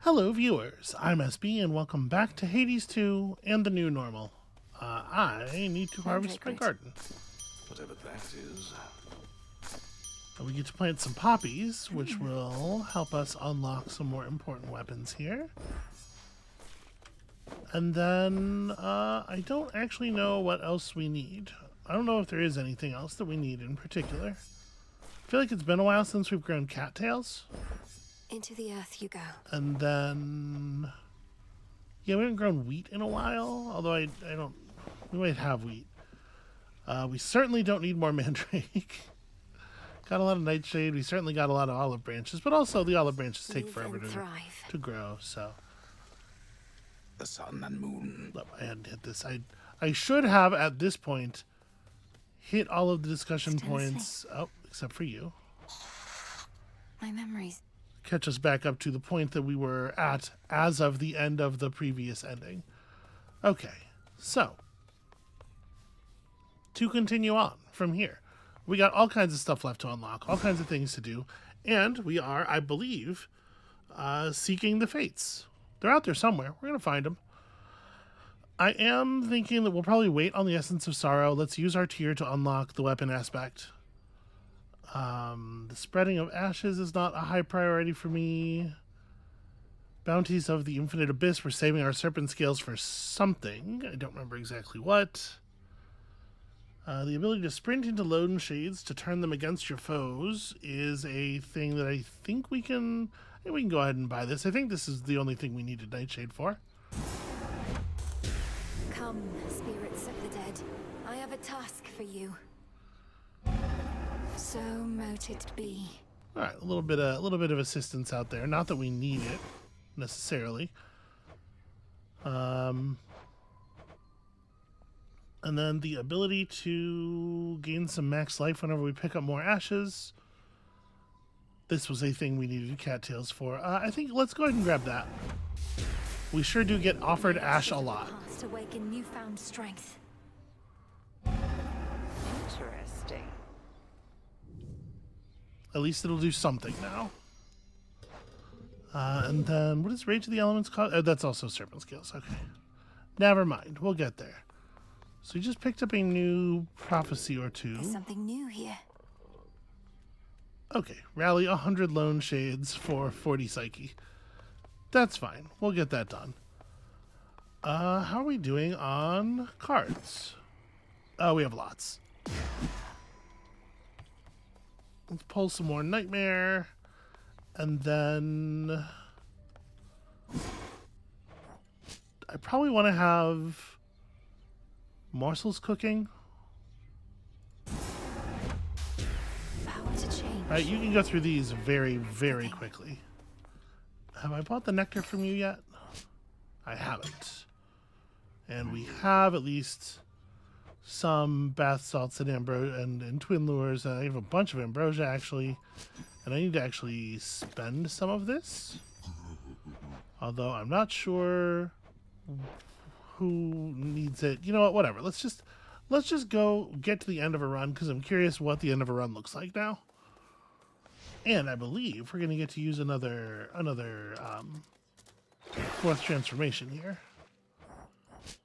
Hello, viewers. I'm SB, and welcome back to Hades 2 and the New Normal. I need to harvest my garden. Whatever that is. And we get to plant some poppies, which will help us unlock some more important weapons here. And then, I don't actually know what else we need. I don't know if there is anything else that we need in particular. I feel like it's been a while since we've grown cattails. Into the earth you go. And then, yeah, we haven't grown wheat in a while, although I don't, we might have wheat. We certainly don't need more mandrake. Got a lot of nightshade, we certainly got a lot of olive branches, but also the olive branches take forever to grow, so. The sun and moon. Look, I hadn't hit this. I should have, at this point, hit all of the discussion points, except for you. My memories. Catch us back up to the point that we were at as of the end of the previous ending. Okay, so to continue on from here, we got all kinds of stuff left to unlock, all kinds of things to do, and we are, I believe, seeking the fates. They're out there somewhere. We're going to find them. I am thinking that we'll probably wait on the Essence of Sorrow. Let's use our tier to unlock the weapon aspect. The spreading of ashes is not a high priority for me. Bounties of the Infinite Abyss. We're saving our serpent scales for something. I don't remember exactly what. The ability to sprint into lone shades to turn them against your foes is a thing that I think we can go ahead and buy this. I think this is the only thing we needed Nightshade for. Come, spirits of the dead. I have a task for you. So mote it be. All right, a little bit of assistance out there. Not that we need it necessarily. And then the ability to gain some max life whenever we pick up more ashes. This was a thing we needed cattails for. I think let's go ahead and grab that. We sure do get offered ash a lot. To awaken newfound strength. Interesting. At least it'll do something now. And then, what does Rage of the Elements cost? Oh, that's also Serpent Scales. Okay. Never mind. We'll get there. So we just picked up a new prophecy or two. There's something new here. Okay. Rally 100 Lone Shades for 40 Psyche. That's fine. We'll get that done. How are we doing on cards? We have lots. Let's pull some more Nightmare. And then I probably want to have Morsels Cooking. Power to change. All right, you can go through these very, very quickly. Have I bought the nectar from you yet? I haven't. And we have at least some bath salts and and twin lures. I have a bunch of ambrosia actually, and I need to actually spend some of this. Although I'm not sure who needs it. You know what? Whatever. Let's just go get to the end of a run because I'm curious what the end of a run looks like now. And I believe we're going to get to use another fourth transformation here.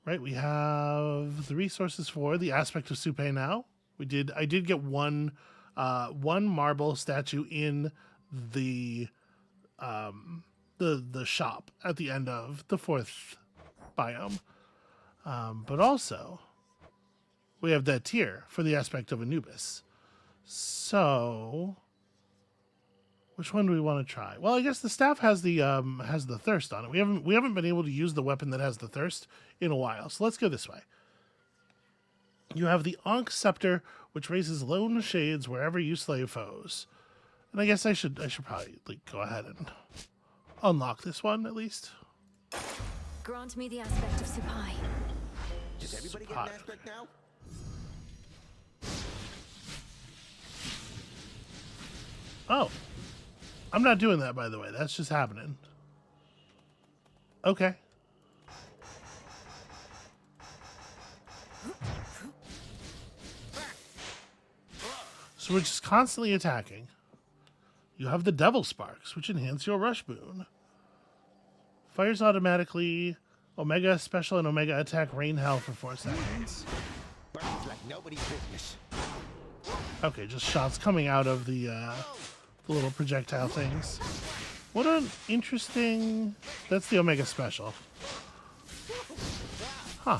Right, we have the resources for the aspect of Supe now. I did get one marble statue in the shop at the end of the fourth biome. But also we have that tier for the aspect of Anubis. So which one do we want to try? Well, I guess the staff has the thirst on it. We haven't been able to use the weapon that has the thirst in a while. So let's go this way. You have the Ankh Scepter, which raises lone shades wherever you slay foes. And I guess I should probably go ahead and unlock this one at least. Grant me the aspect of Supai. Does everybody get an aspect now? Oh. I'm not doing that, by the way. That's just happening. Okay. So we're just constantly attacking. You have the Devil Sparks, which enhance your rush boon. Fires automatically. Omega special and Omega attack rain hell for 4 seconds. Burns like nobody's business. Okay, just shots coming out of the little projectile things. What an interesting... That's the Omega special. Huh.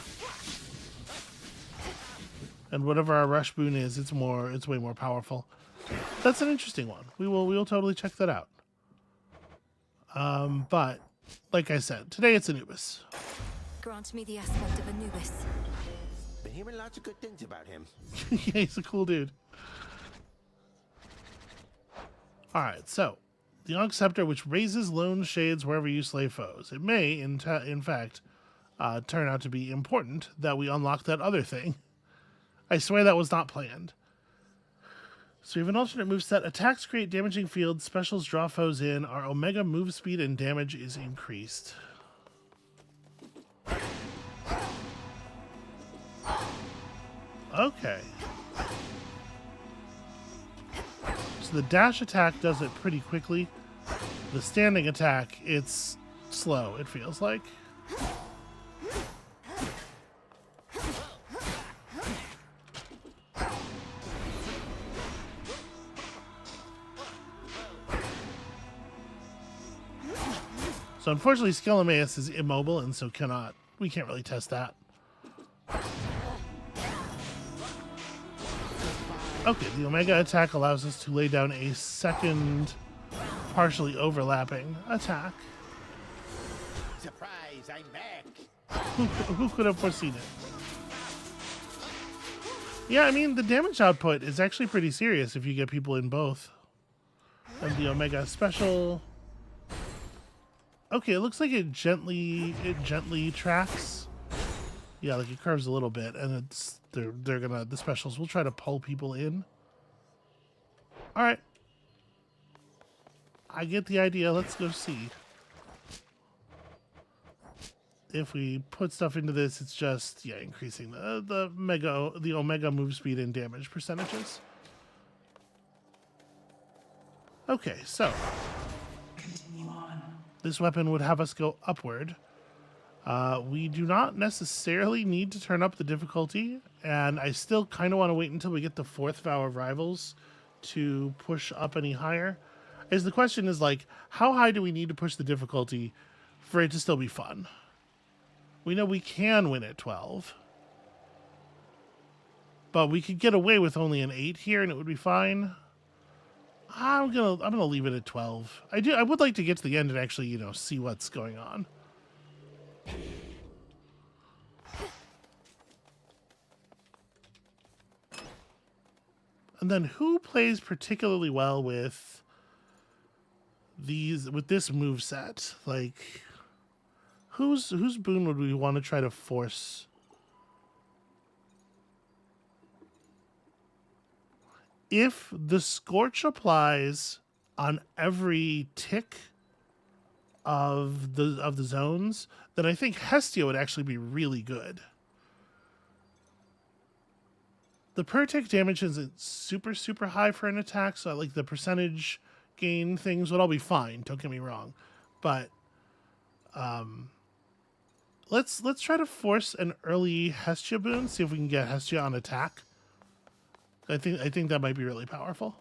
And whatever our rush boon is, it's way more powerful. That's an interesting one. We will totally check that out. But like I said, today it's Anubis. Grant me the aspect of Anubis. Been hearing lots of good things about him. Yeah, he's a cool dude. Alright, so the Ankh Scepter, which raises lone shades wherever you slay foes. It may, in fact, turn out to be important that we unlock that other thing. I swear that was not planned. So we have an alternate moveset. Attacks create damaging fields. Specials draw foes in. Our Omega move speed and damage is increased. Okay. So the dash attack does it pretty quickly. The standing attack, it's slow, it feels like. So unfortunately, Skelemaeus is immobile, and so we can't really test that. Okay, the Omega attack allows us to lay down a second, partially overlapping attack. Surprise, I'm back. Who could have foreseen it? Yeah, I mean, the damage output is actually pretty serious if you get people in both. And the Omega special... Okay, it looks like it gently tracks. Yeah, like it curves a little bit, and the specials will try to pull people in. All right, I get the idea. Let's go see. If we put stuff into this, it's just increasing the Omega move speed and damage percentages. Okay, so this weapon would have us go upward. We do not necessarily need to turn up the difficulty, and I still kind of want to wait until we get the 4th Vow of Rivals to push up any higher. As the question is, like, how high do we need to push the difficulty for it to still be fun? We know we can win at 12, but we could get away with only an 8 here, and it would be fine. I'm gonna leave it at 12. I would like to get to the end and actually, see what's going on. And then who plays particularly well with this moveset? Like, whose boon would we want to try to force? If the Scorch applies on every tick of the zones, then I think Hestia would actually be really good. The per tick damage isn't super, super high for an attack, so like the percentage gain things would all be fine, don't get me wrong. But let's try to force an early Hestia boon, see if we can get Hestia on attack. I think that might be really powerful.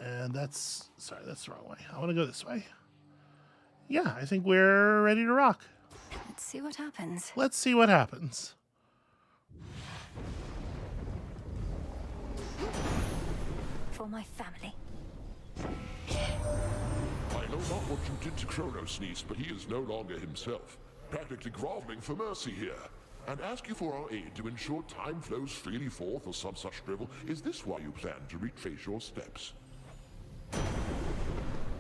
And that's the wrong way. I want to go this way. Yeah, I think we're ready to rock. Let's see what happens. Let's see what happens. For my family. I know not what you did to Chronos, niece, but he is no longer himself. Practically groveling for mercy here. And ask you for our aid to ensure time flows freely forth or some such drivel. Is this why you plan to retrace your steps?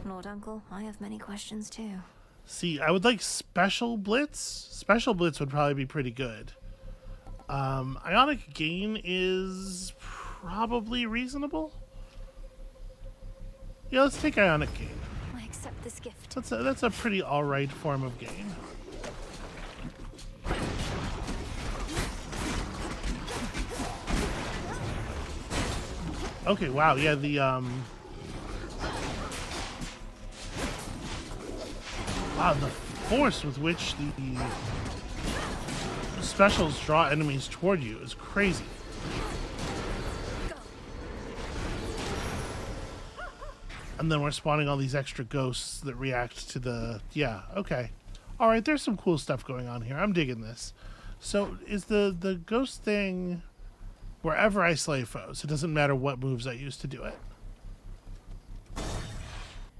Lord Uncle, I have many questions too. See, I would like Special Blitz. Special Blitz would probably be pretty good. Ionic Gain is probably reasonable. Yeah, let's take Ionic Gain. I accept this gift. That's a pretty alright form of gain. Okay, wow, yeah, Wow, the force with which the specials draw enemies toward you is crazy. And then we're spawning all these extra ghosts that react to the... Yeah, okay. Alright, there's some cool stuff going on here. I'm digging this. So, is the ghost thing... Wherever I slay foes, it doesn't matter what moves I use to do it.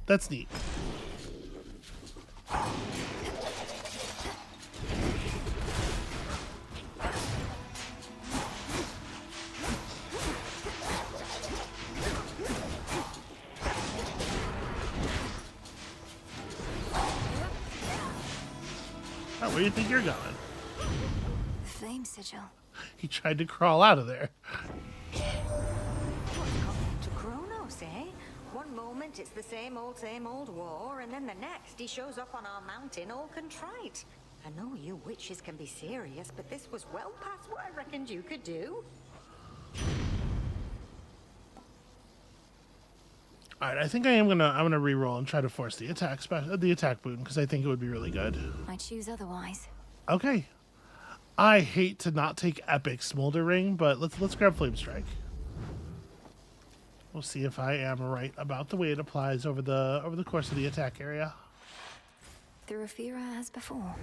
That's neat. Oh, where do you think you're going? Flame sigil. He tried to crawl out of there. To Chronos, eh? One moment it's the same old war, and then the next he shows up on our mountain all contrite. I know you witches can be serious, but this was well past what I reckoned you could do. All right, I think I'm gonna re-roll and try to force the attack boon because I think it would be really good. I choose otherwise. Okay. I hate to not take epic Smolder Ring, but let's grab Flame Strike. We'll see if I am right about the way it applies over the course of the attack area. Through Aphira as before.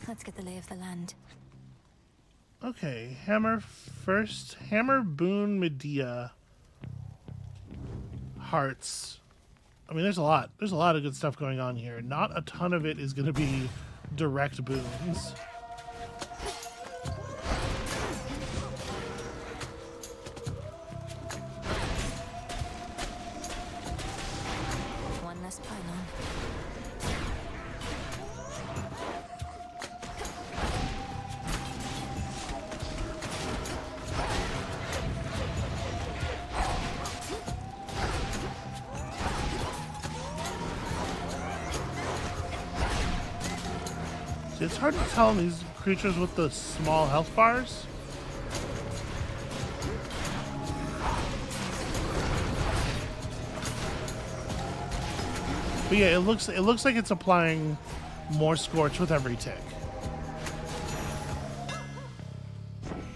Let's get the lay of the land. Okay, hammer first. Hammer, boon, Medea, hearts. I mean, there's a lot of good stuff going on here. Not a ton of it is going to be direct boons. One less pylon. It's hard to tell these creatures with the small health bars. But yeah, it looks like it's applying more scorch with every tick.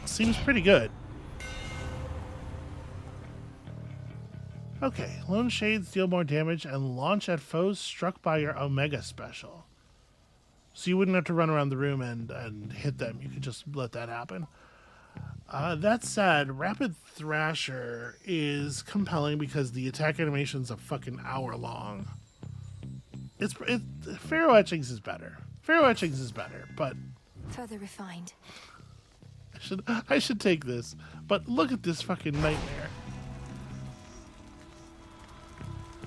Seems pretty good. Okay, Lone Shades deal more damage and launch at foes struck by your Omega special. So you wouldn't have to run around the room and hit them. You could just let that happen. That said, Rapid Thrasher is compelling because the attack animation's a fucking hour long. Pharaoh Etchings is better. Pharaoh Etchings is better, but Further refined. I should take this. But look at this fucking nightmare.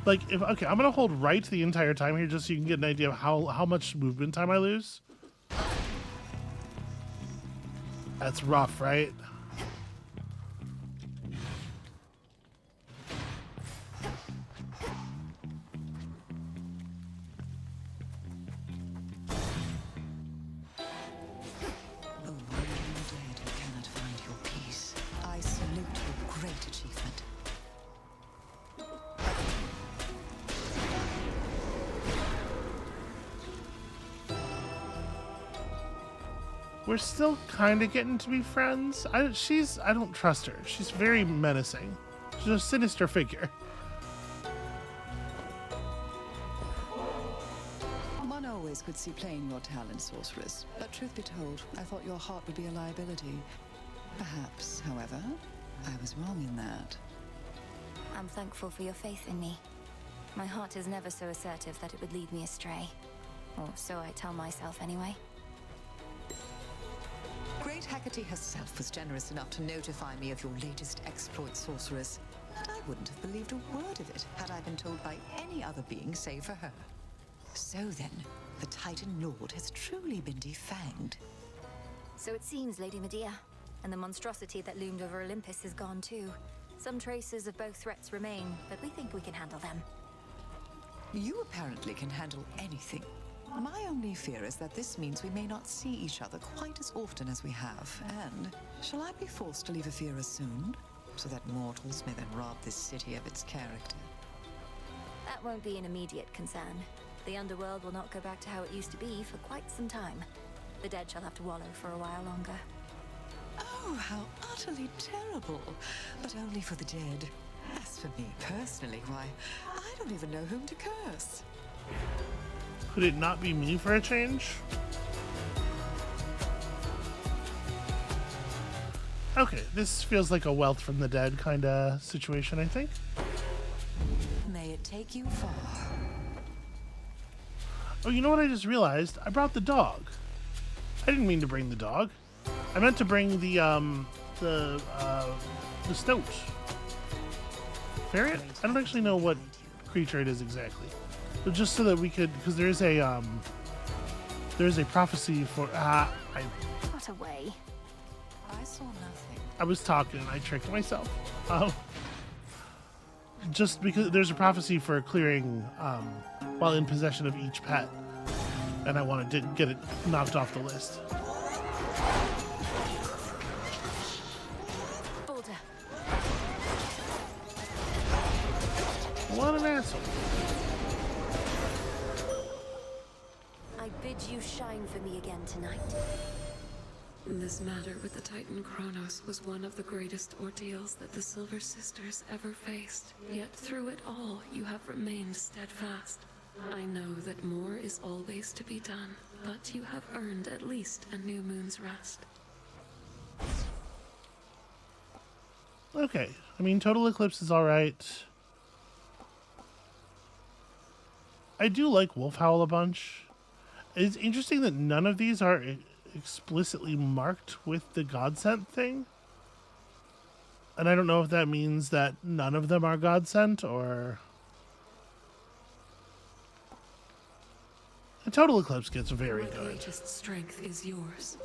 Like, okay, I'm gonna hold right the entire time here just so you can get an idea of how much movement time I lose. That's rough, right? O wandering dead who cannot find your peace, I salute your great achievement. We're still kind of getting to be friends. I don't trust her. She's very menacing. She's a sinister figure. One always could see plain your talent, sorceress. But truth be told, I thought your heart would be a liability. Perhaps, however, I was wrong in that. I'm thankful for your faith in me. My heart is never so assertive that it would lead me astray. Or so I tell myself anyway. Great Hecate herself was generous enough to notify me of your latest exploit, sorceress. And I wouldn't have believed a word of it had I been told by any other being save for her. So then, the Titan Lord has truly been defanged. So it seems, Lady Medea. And the monstrosity that loomed over Olympus is gone too. Some traces of both threats remain, but we think we can handle them. You apparently can handle anything. My only fear is that this means we may not see each other quite as often as we have. And shall I be forced to leave Aphira soon? so that mortals may then rob this city of its character. That won't be an immediate concern. The Underworld will not go back to how it used to be for quite some time. The dead shall have to wallow for a while longer. Oh, how utterly terrible. But only for the dead. As for me personally, why, I don't even know whom to curse. Could it not be me for a change? Okay, this feels like a Wealth from the Dead kind of situation, I think. May it take you far. Oh, you know what I just realized? I brought the dog. I didn't mean to bring the dog. I meant to bring the stoat. Ferret? I don't actually know what creature it is exactly. But just so that we could, because there's a prophecy for, What a way. I saw nothing. I was talking and I tricked myself. Just because there's a prophecy for clearing while in possession of each pet, and I wanted to get it knocked off the list. Boulder. What an asshole. I bid you shine for me again tonight. This matter with the Titan Chronos was one of the greatest ordeals that the Silver Sisters ever faced. Yet through it all, you have remained steadfast. I know that more is always to be done, but you have earned at least a new moon's rest. Okay, I mean, Total Eclipse is alright. I do like Wolf Howl a bunch. It's interesting that none of these are explicitly marked with the Godsent thing. And I don't know if that means that none of them are Godsent, or... The Total Eclipse gets very My good. greatest strength is yours.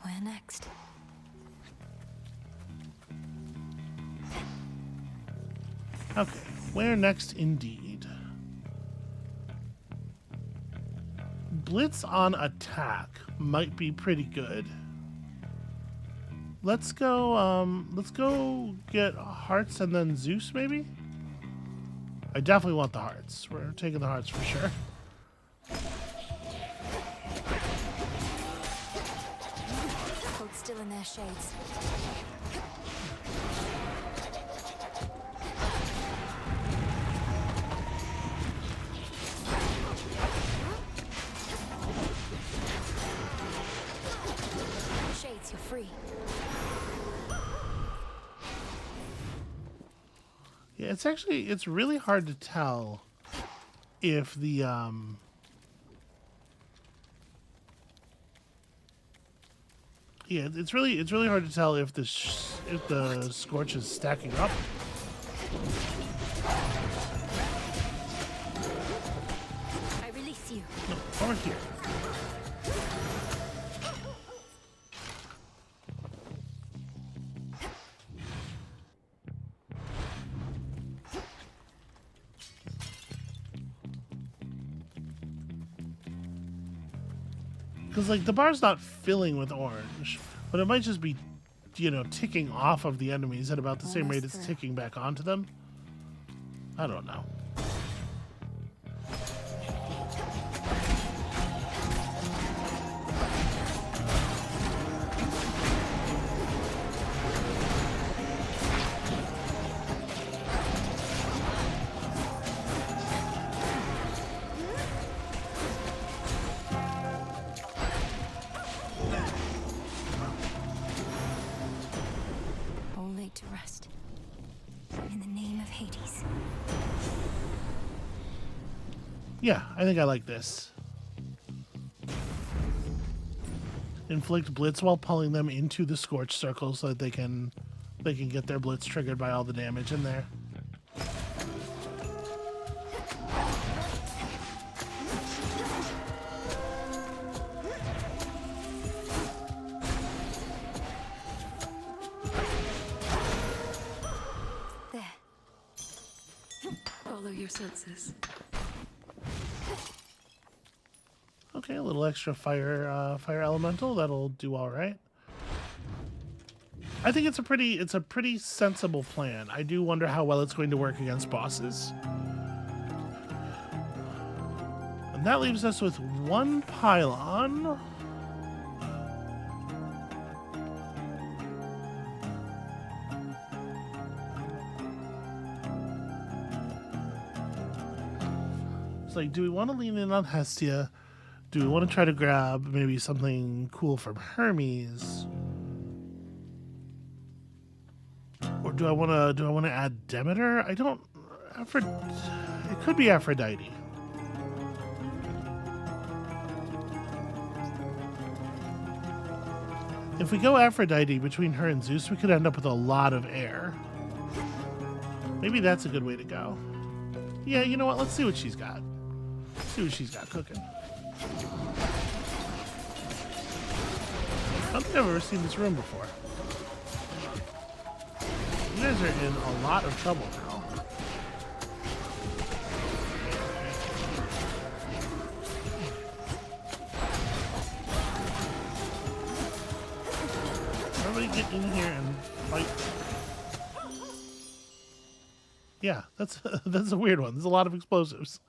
Where next? Okay, where next indeed? Blitz on attack might be pretty good. Let's go get hearts and then Zeus maybe? I definitely want the hearts. We're taking the hearts for sure. Hold still in their shades. Shades, you're free. Yeah, it's really hard to tell if the yeah, it's really hard to tell if the Scorch is stacking up. I release you. No, over here. Because, like, the bar's not filling with orange, but it might just be, you know, ticking off of the enemies at about the same rate it's ticking back onto them. I don't know. All laid to rest. In the name of Hades. Yeah, I think I like this. Inflict blitz while pulling them into the scorch circle so that they can get their blitz triggered by all the damage in there. Follow your senses. Okay, a little extra fire elemental. That'll do all right. I think it's a pretty sensible plan. I do wonder how well it's going to work against bosses. And that leaves us with one pylon. It's like, do we want to lean in on Hestia? Do we want to try to grab maybe something cool from Hermes? Or do I want to add Demeter? I don't. It could be Aphrodite. If we go Aphrodite between her and Zeus, we could end up with a lot of air. Maybe that's a good way to go. Yeah, you know what? Let's see what she's got. See what she's got cooking. I don't think I've ever seen this room before. You guys are in a lot of trouble now. Everybody get in here and fight. Yeah, that's a weird one. There's a lot of explosives.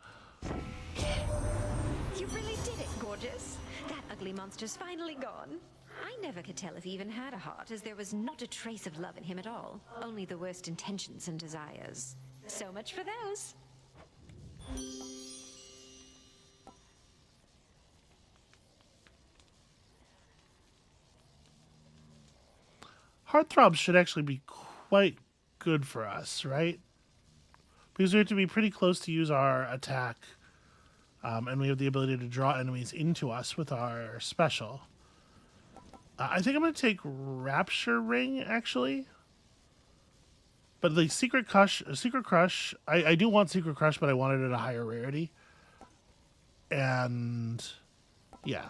You really did it, gorgeous. That ugly monster's finally gone. I never could tell if he even had a heart, as there was not a trace of love in him at all. Only the worst intentions and desires. So much for those. Heartthrobs should actually be quite good for us, right? Because we have to be pretty close to use our attack. And we have the ability to draw enemies into us with our special. I think I'm going to take Rapture Ring, actually. But the Secret Crush, I do want Secret Crush, but I wanted it at a higher rarity. And, yeah.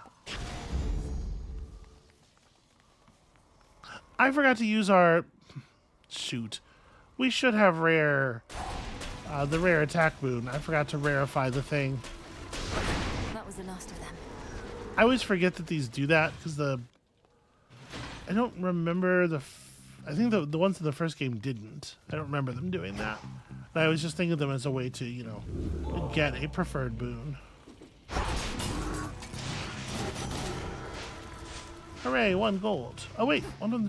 I forgot to use our... Shoot. We should have rare... the rare attack boon. I forgot to rarefy the thing. That was the last of them. I always forget that these do that, because I don't remember I think the ones in the first game didn't. I don't remember them doing that. And I was just thinking of them as a way to, you know, get a preferred boon. Hooray, 1 gold. Oh wait, one of them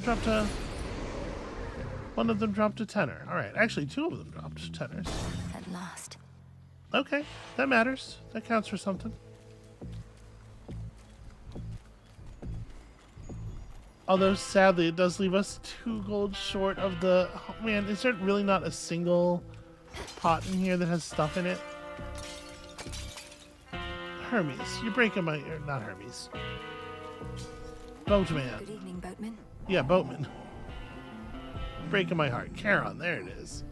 dropped a tenner. Alright, actually 2 of them dropped tenners. At last. Okay, that matters. That counts for something. Although, sadly, it does leave us 2 gold short of the... Oh, man, is there really not a single pot in here that has stuff in it? Hermes. You're breaking my... not Hermes. Boatman. Good evening, boatman. Yeah, Boatman. Breaking my heart. Charon, there it is.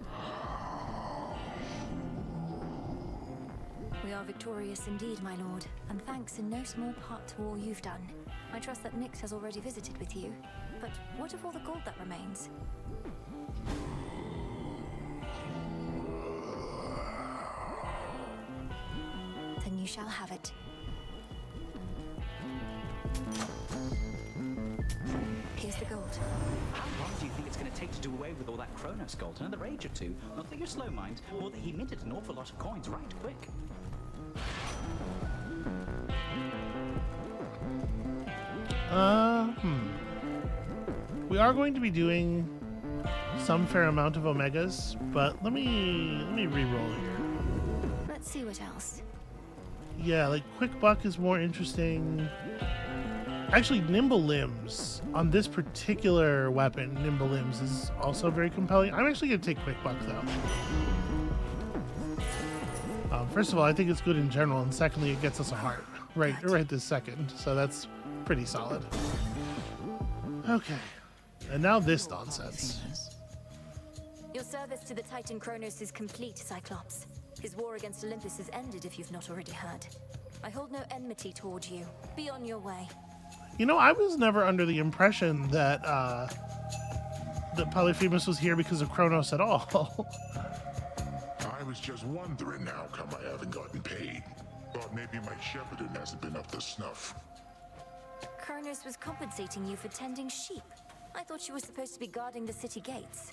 We are victorious indeed, my lord, and thanks in no small part to all you've done. I trust that Nyx has already visited with you, but what of all the gold that remains? Then you shall have it. Here's the gold. How long do you think it's going to take to do away with all that Chronos gold? Another age or 2? Not that you're slow, mind, or that he minted an awful lot of coins right quick. We are going to be doing some fair amount of Omegas, but let me re-roll here. Let's see what else. Yeah, like Quick Buck is more interesting. Actually, Nimble Limbs on this particular weapon, Nimble Limbs is also very compelling. I'm actually going to take Quick Buck though. First of all, I think it's good in general, and secondly, it gets us a heart right this second. So that's pretty solid. Okay, and now this nonsense. Your service to the Titan Chronos is complete, Cyclops. His war against Olympus is ended, if you've not already heard. I hold no enmity toward you. Be on your way. You know, I was never under the impression that that Polyphemus was here because of Chronos at all. I was just wondering how come I haven't gotten paid. Thought maybe my shepherding hasn't been up to snuff. Chronos was compensating you for tending sheep. I thought you were supposed to be guarding the city gates.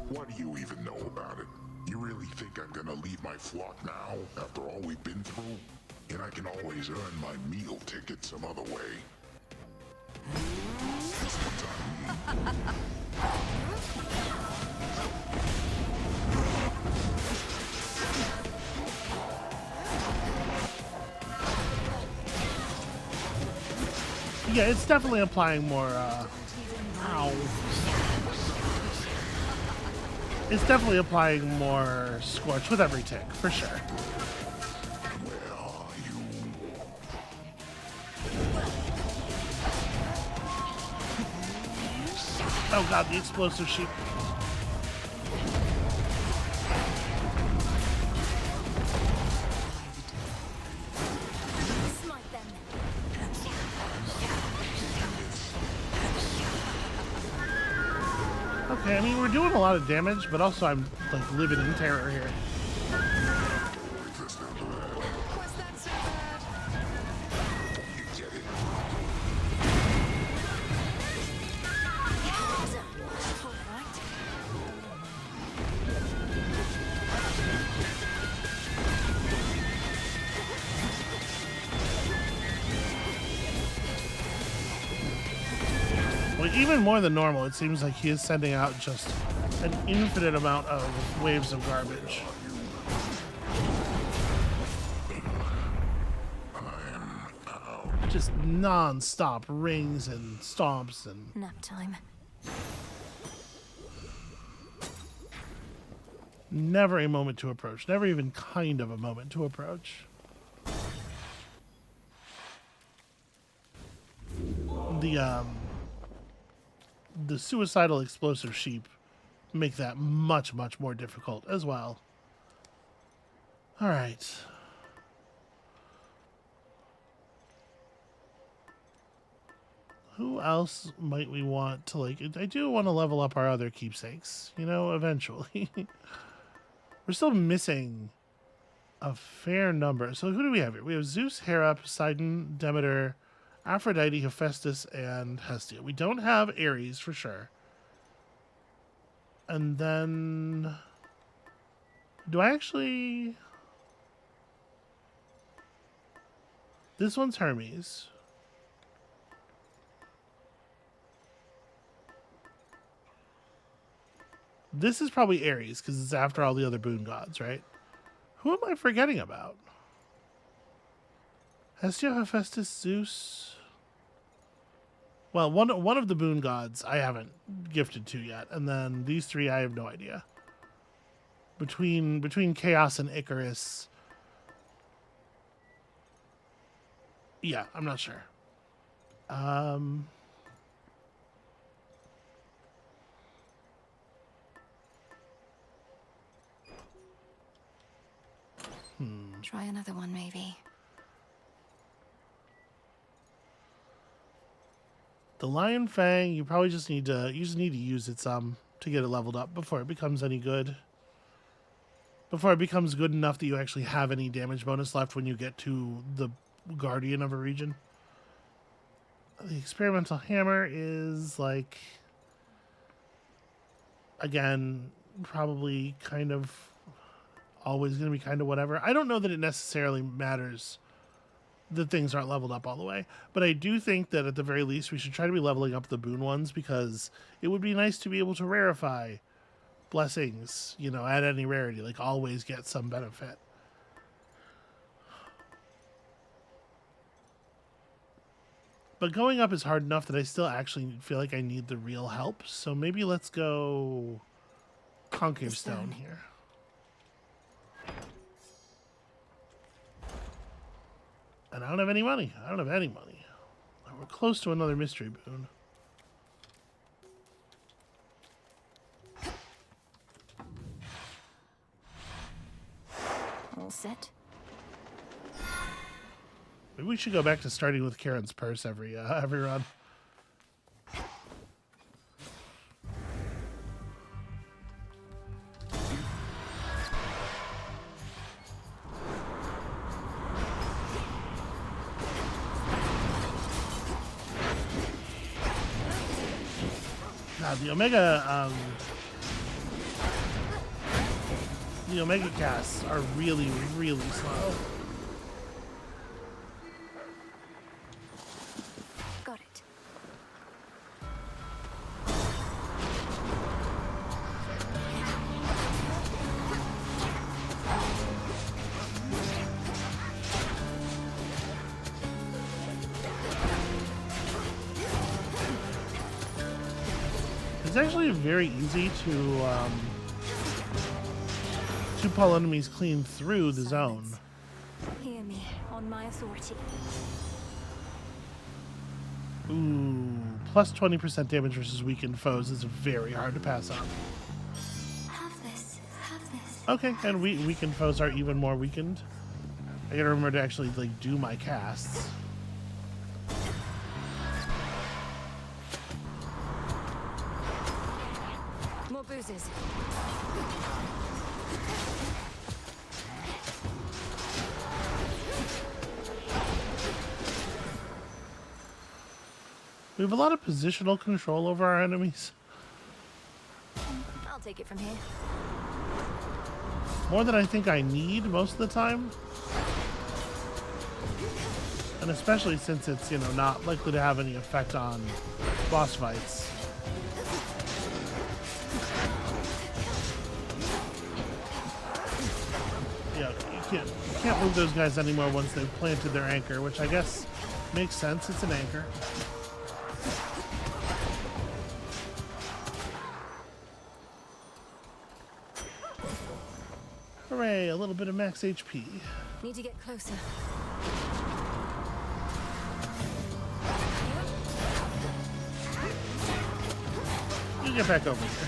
What do you even know about it? You really think I'm gonna leave my flock now, after all we've been through? And I can always earn my meal ticket some other way. That's what I mean. Yeah, it's definitely applying more, ow. It's definitely applying more Scorch with every tick, for sure. Where are you? Oh god, the explosive sheep. Smite them. Okay, I mean, we're doing a lot of damage, but also I'm, like, living in terror here. Was that so bad? You get it. Well, even more than normal, it seems like he is sending out just an infinite amount of waves of garbage. Just non-stop rings and stomps and... Nap time. Never a moment to approach. Never even kind of a moment to approach. The suicidal explosive sheep make that much, much more difficult as well. All right. Who else might we want to, like... I do want to level up our other keepsakes, you know, eventually. We're still missing a fair number. So who do we have here? We have Zeus, Hera, Poseidon, Demeter, Aphrodite, Hephaestus, and Hestia. We don't have Ares for sure. And then... Do I actually... This one's Hermes. This is probably Ares, because it's after all the other boon gods, right? Who am I forgetting about? Hestia, Hephaestus, Zeus... Well, one of the boon gods I haven't gifted to yet, and then these three I have no idea. Between Chaos and Icarus... Yeah, I'm not sure. Try another one, maybe. The Lion Fang, you probably just need to use it some to get it leveled up before it becomes any good. Before it becomes good enough that you actually have any damage bonus left when you get to the Guardian of a region. The Experimental Hammer is like, again, probably kind of always going to be kind of whatever. I don't know that it necessarily matters that things aren't leveled up all the way, but I do think that at the very least we should try to be leveling up the boon ones, because it would be nice to be able to rarefy blessings, you know, at any rarity, like always get some benefit. But going up is hard enough that I still actually feel like I need the real help, so maybe let's go Concave Stone here. And I don't have any money. I don't have any money. We're close to another mystery boon. All set. Maybe we should go back to starting with Karen's purse every run. The Omega casts are really, really slow. Got it. It's actually very easy to pull enemies clean through the zone. Hear me, on my authority. Ooh, plus 20% damage versus weakened foes is very hard to pass up. Have this, have this. Okay, and weakened foes are even more weakened. I gotta remember to actually like do my casts. More boozes. We have a lot of positional control over our enemies. I'll take it from here. More than I think I need most of the time. And especially since it's, you know, not likely to have any effect on boss fights. Yeah, you can't move those guys anymore once they've planted their anchor, which I guess makes sense. It's an anchor. Hooray, a little bit of max HP. Need to get closer. You get back over here.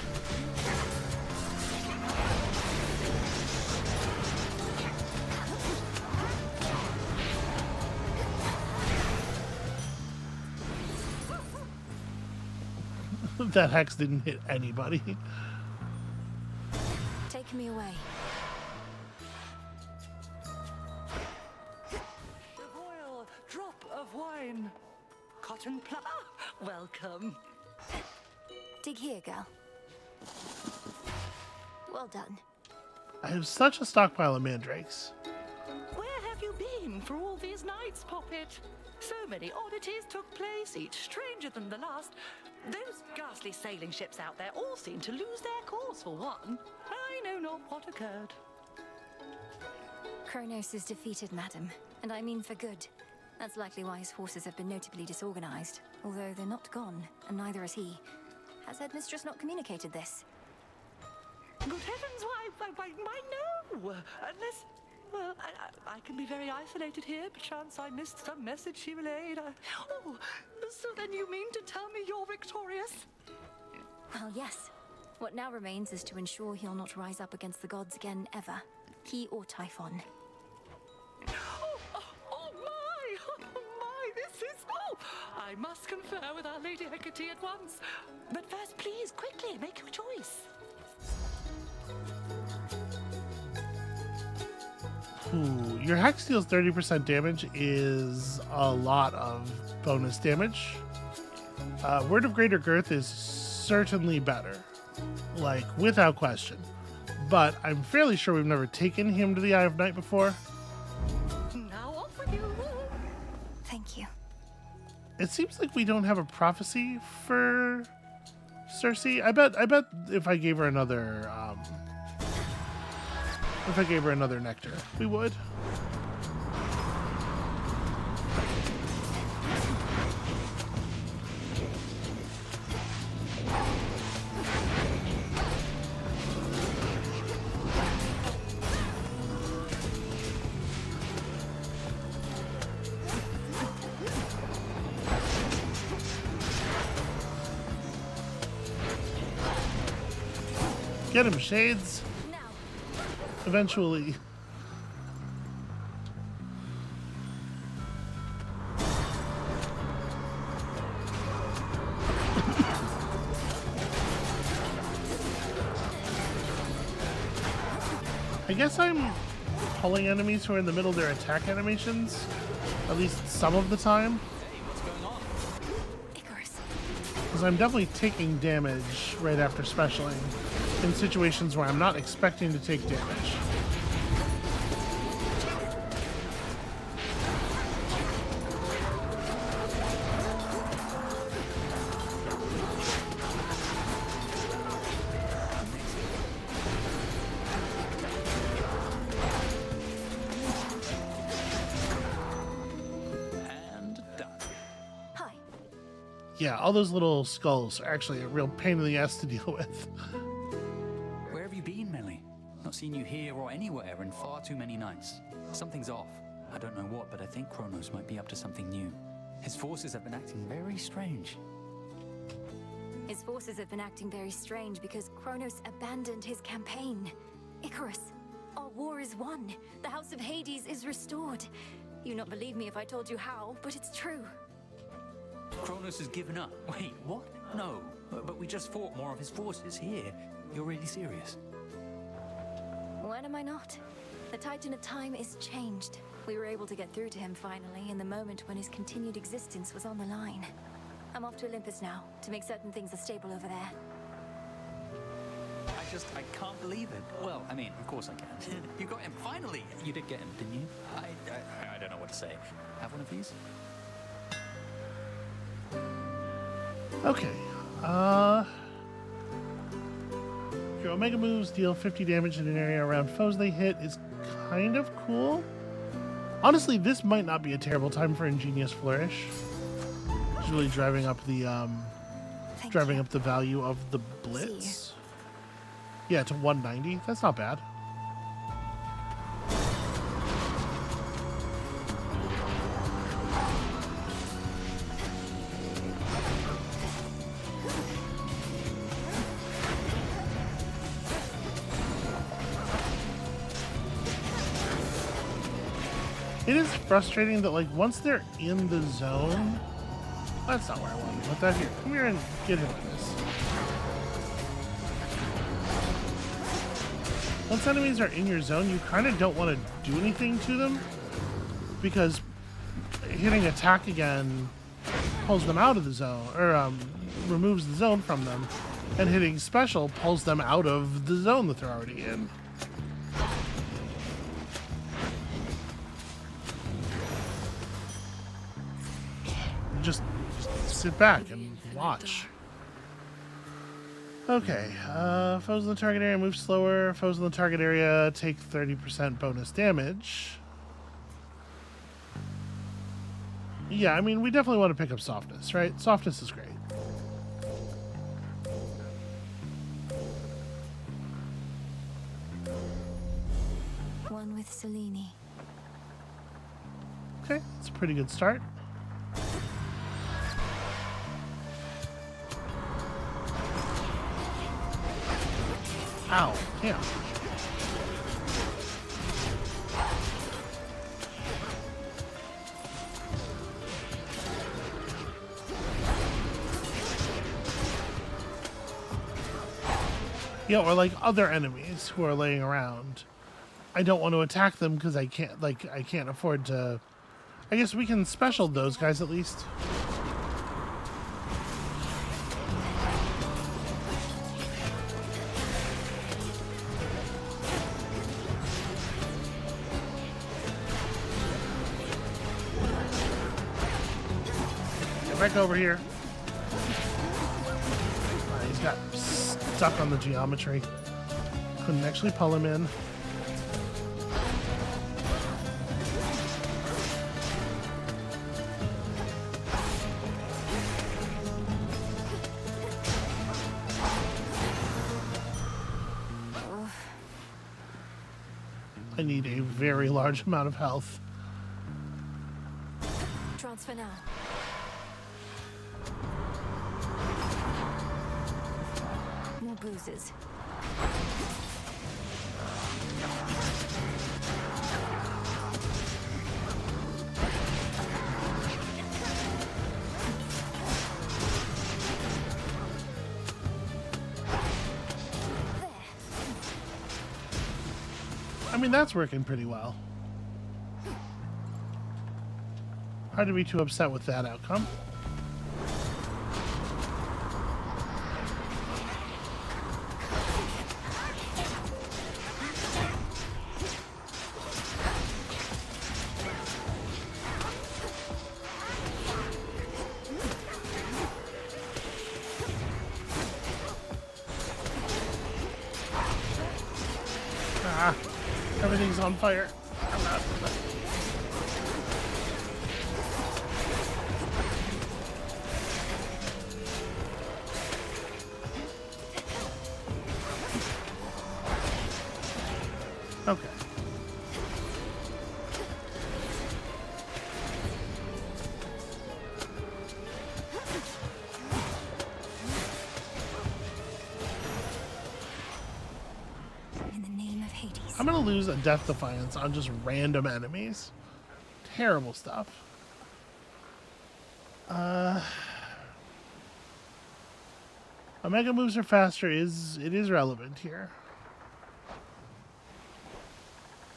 That hex didn't hit anybody. Take me away. The royal drop of wine. Cotton plumber, welcome. Dig here, girl. Well done. I have such a stockpile of mandrakes. Where have you been for all these nights, Poppet? So many oddities took place, each stranger than the last. Those ghastly sailing ships out there all seem to lose their course for one. I know not what occurred. Chronos is defeated, madam, and I mean for good. That's likely why his forces have been notably disorganized, although they're not gone, and neither is he. Has Headmistress not communicated this? Good heavens, why no! Unless, well, I can be very isolated here. Perchance I missed some message she relayed. Oh, so then you mean to tell me you're victorious? Well, yes. What now remains is to ensure he'll not rise up against the gods again, ever. He or Typhon. Oh my, this is... Oh, I must confer with Our Lady Hecate at once. But first, please, quickly, make your choice. Ooh, your hex deals 30% damage is a lot of bonus damage. Word of Greater Girth is certainly better, like without question. But I'm fairly sure we've never taken him to the Eye of Night before. Now off with you. Thank you. It seems like we don't have a prophecy for Cersei. I bet if I gave her another nectar, we would. Get him, Shades. Eventually. I guess I'm pulling enemies who are in the middle of their attack animations, at least some of the time. Icarus. because I'm definitely taking damage right after specialing in situations where I'm not expecting to take damage. Yeah, all those little skulls are actually a real pain in the ass to deal with. Where have you been, Melly? Not seen you here or anywhere in far too many nights. Something's off. I don't know what, but I think Chronos might be up to something new. His forces have been acting very strange. His forces have been acting very strange because Chronos abandoned his campaign. Icarus, our war is won. The House of Hades is restored. You'd not believe me if I told you how, but it's true. Chronos has given up. Wait, what? No, but we just fought more of his forces here. You're really serious? When am I not? The Titan of Time is changed. We were able to get through to him finally in the moment when his continued existence was on the line. I'm off to Olympus now, to make certain things are stable over there. I can't believe it. Well, I mean, of course I can. You got him, finally! You did get him, didn't you? I don't know what to say. Have one of these? Okay. Your Omega moves deal 50 damage in an area around foes they hit is kind of cool. Honestly, this might not be a terrible time for Ingenious Flourish. It's really driving up the value of the Blitz. Yeah, to 190. That's not bad. It is frustrating that, like, once they're in the zone... That's not where I wanted to put that. Here, come here and get hit with this. Once enemies are in your zone, you kind of don't want to do anything to them, because hitting attack again pulls them out of the zone, or removes the zone from them, and hitting special pulls them out of the zone that they're already in. Just sit back and watch. Okay, foes in the target area move slower. Foes in the target area take 30% bonus damage. Yeah, I mean, we definitely want to pick up softness, right? Softness is great. One with Selene. Okay, that's a pretty good start. Ow, yeah. Yeah, or like other enemies who are laying around. I don't want to attack them because I can't afford to. I guess we can special those guys at least. Back over here. He's got stuck on the geometry. Couldn't actually pull him in. I need a very large amount of health. Transfer now. More bruises. I mean, that's working pretty well. Hard to be too upset with that outcome. Ah, everything's on fire. I'm not. Okay. In the name of Hades. I'm gonna lose a Death Defiance on just random enemies. Terrible stuff. Omega moves are faster is relevant here.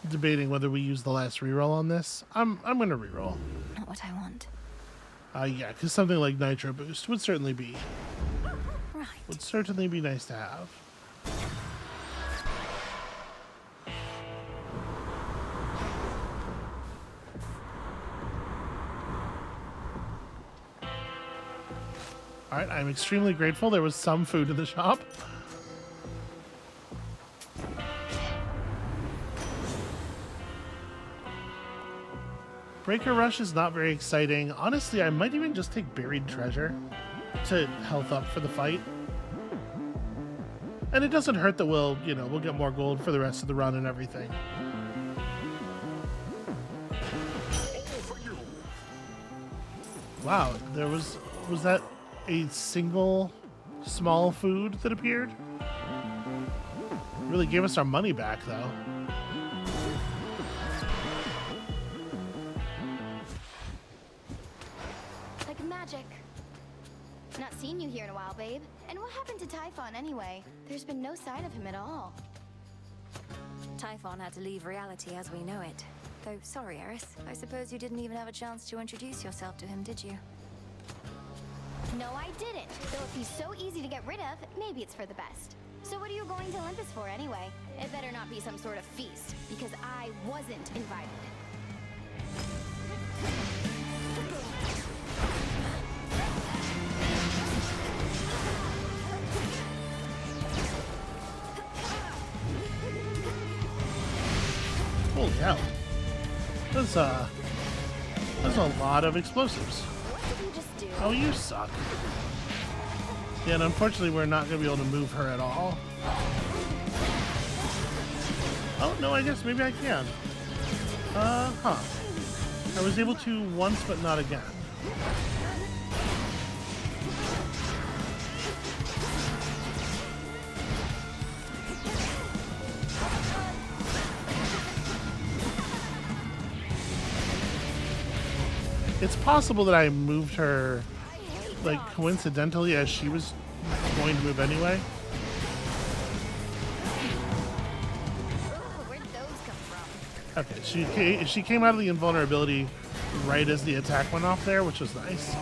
Debating whether we use the last reroll on this. I'm gonna reroll. Not what I want. Yeah, because something like Nitro Boost would certainly be Right. nice to have. All right, I'm extremely grateful there was some food in the shop. Breaker Rush is not very exciting. Honestly, I might even just take Buried Treasure to health up for the fight. And it doesn't hurt that we'll get more gold for the rest of the run and everything. Wow, was that a single small food that appeared? Really gave us our money back though. Like magic. Not seen you here in a while, babe. And what happened to Typhon anyway? There's been no sign of him at all. Typhon had to leave reality as we know it. Though, sorry, Eris. I suppose you didn't even have a chance to introduce yourself to him, did you? No, I didn't. Though if he's so easy to get rid of, maybe it's for the best. So what are you going to Olympus for anyway? It better not be some sort of feast, because I wasn't invited. Holy hell. That's a lot of explosives. What did you just do? Oh, you suck. Yeah, and unfortunately we're not going to be able to move her at all. Oh, no, I guess maybe I can. Huh. I was able to once, but not again. It's possible that I moved her, like, coincidentally as she was going to move anyway. Ooh, where'd those come from? Okay, she came out of the invulnerability right as the attack went off there, which was nice.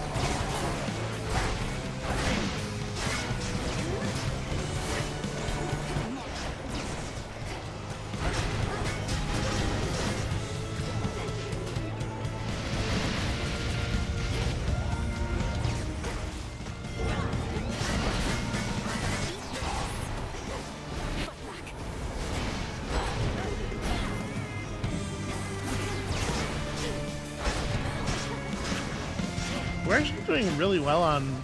We're actually doing really well on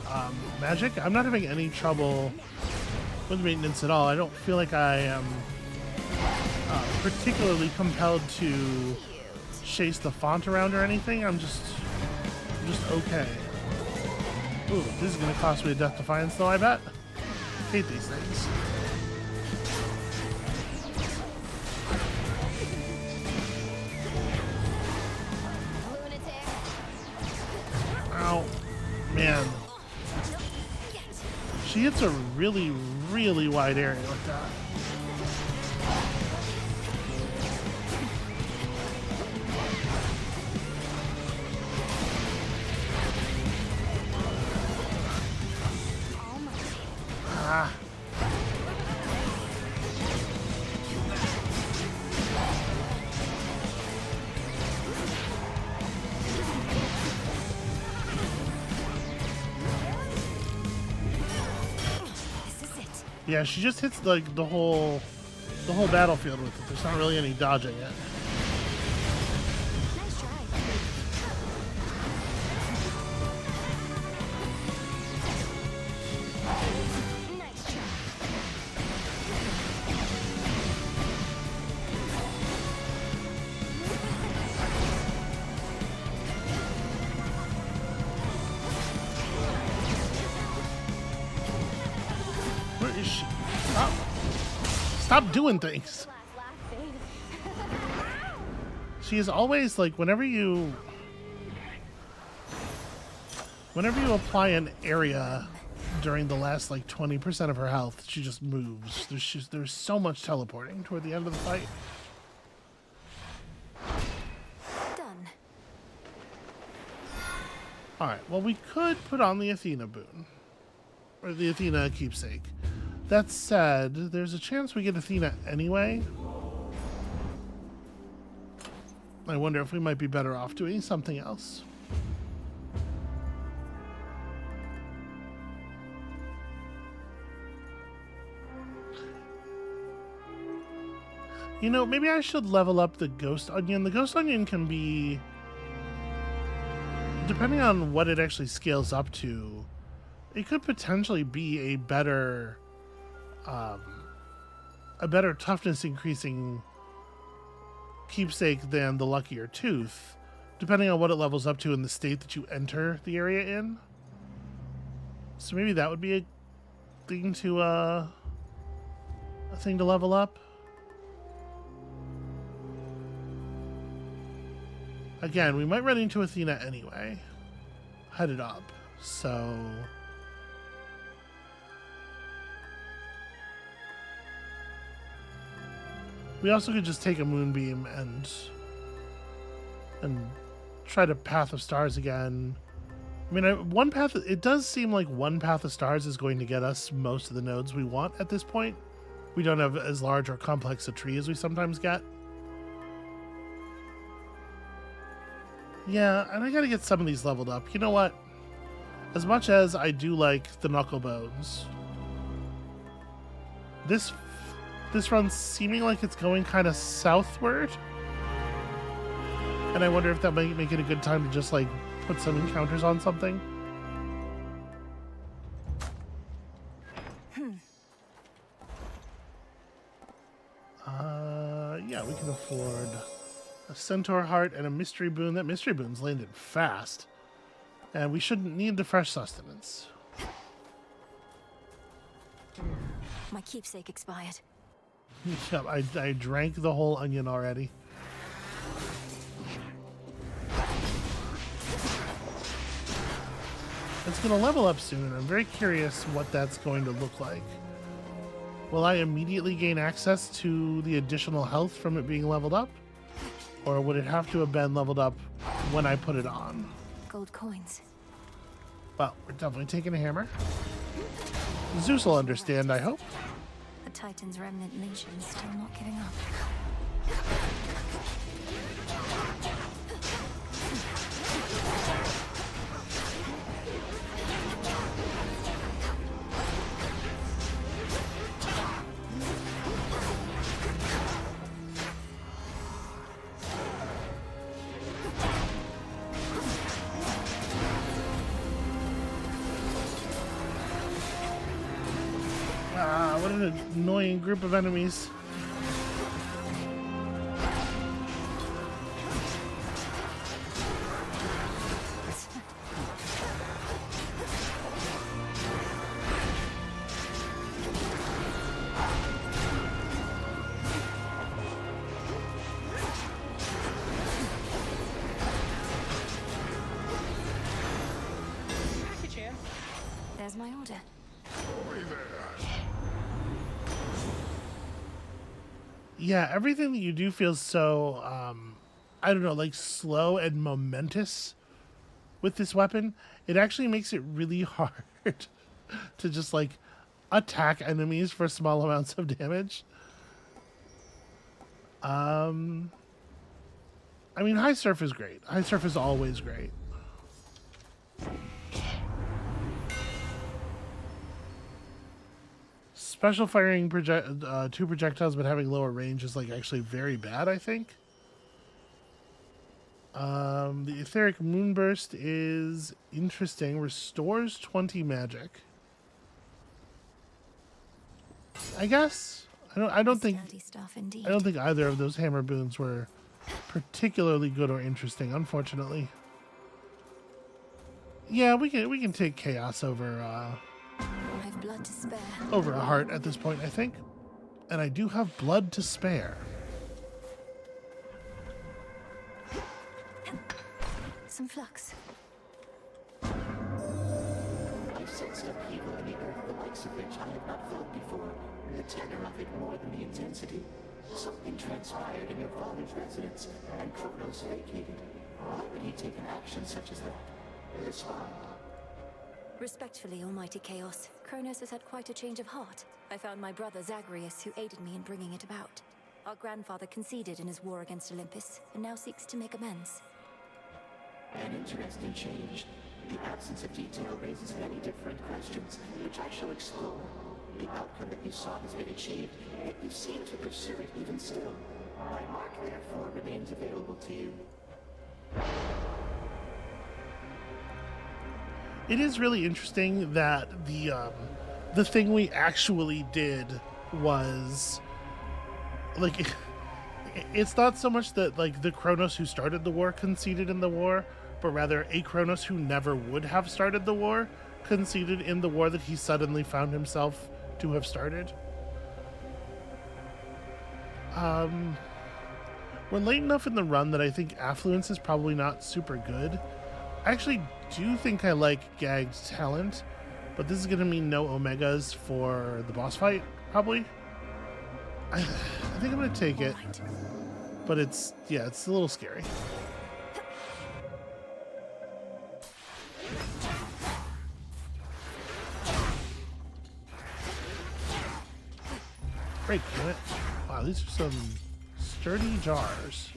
magic. I'm not having any trouble with maintenance at all. I don't feel like I am particularly compelled to chase the font around or anything. I'm just okay. Ooh, this is gonna cost me a Death Defiance though, I bet. Hate these things. Ow. Man. She hits a really, really wide area with that. Ah. Yeah, she just hits like the whole the whole battlefield with it. There's not really any dodging it. Nice try. Nice try. Where is she? Stop. Stop doing things. She is always like, whenever you apply an area during the last like 20% of her health, she just moves. There's so much teleporting toward the end of the fight. Done. Alright, well, we could put on the Athena boon. Or the Athena keepsake. That said, there's a chance we get Athena anyway. I wonder if we might be better off doing something else. You know, maybe I should level up the Ghost Onion. The Ghost Onion can be, depending on what it actually scales up to, it could potentially be a better toughness increasing keepsake than the Luckier Tooth, depending on what it levels up to in the state that you enter the area in. So maybe that would be a thing to level up. Again, we might run into Athena anyway, headed up, so we also could just take a moonbeam and try to Path of Stars again. I mean, it does seem like one Path of Stars is going to get us most of the nodes we want at this point. We don't have as large or complex a tree as we sometimes get. Yeah, and I gotta get some of these leveled up. You know what? As much as I do like the knuckle bones, this run's seeming like it's going kind of southward, and I wonder if that might make it a good time to just like put some encounters on something. Yeah, we can afford a Centaur Heart and a Mystery Boon. That Mystery Boon's landed fast, and we shouldn't need the fresh sustenance. My keepsake expired. Yep, I drank the whole onion already. It's going to level up soon, and I'm very curious what that's going to look like. Will I immediately gain access to the additional health from it being leveled up? Or would it have to have been leveled up when I put it on? Gold coins. Well, we're definitely taking a hammer. Zeus will understand, I hope. The Titan's remnant legion still not giving up. What an annoying group of enemies. Package here. There's my order. Yeah, everything that you do feels so, I don't know, like slow and momentous with this weapon. It actually makes it really hard to just like attack enemies for small amounts of damage. I mean, High Surf is great. High Surf is always great. special firing two projectiles but having lower range is like actually very bad, I think. The etheric moonburst is interesting. Restores 20 magic. I guess. I don't think either of those hammer boons were particularly good or interesting, unfortunately. Yeah, we can take chaos over I've blood to spare. over a heart at this point, I think. And I do have blood to spare. Some flux. I sense upheaval in the earth, the likes of which I have not felt before. The tenor of it more than the intensity. Something transpired in your father's residence, and Chronos vacated. Why would he take an action such as that? Respond. Respectfully, Almighty Chaos, Chronos has had quite a change of heart. I found my brother Zagreus, who aided me in bringing it about. Our grandfather conceded in his war against Olympus, and now seeks to make amends. An interesting change. The absence of detail raises many different questions, which I shall explore. The outcome that you sought has been achieved, yet you seem to pursue it even still. My mark, therefore, remains available to you. It is really interesting that the thing we actually did was like it's not so much that like the Chronos who started the war conceded in the war, but rather a Chronos who never would have started the war conceded in the war that he suddenly found himself to have started. We're late enough in the run that I think Affluence is probably not super good. I actually do think I like Gagged Talent, but this is going to mean no Omegas for the boss fight, probably. I think I'm going to take it, but it's a little scary. Break it. Wow, these are some sturdy jars.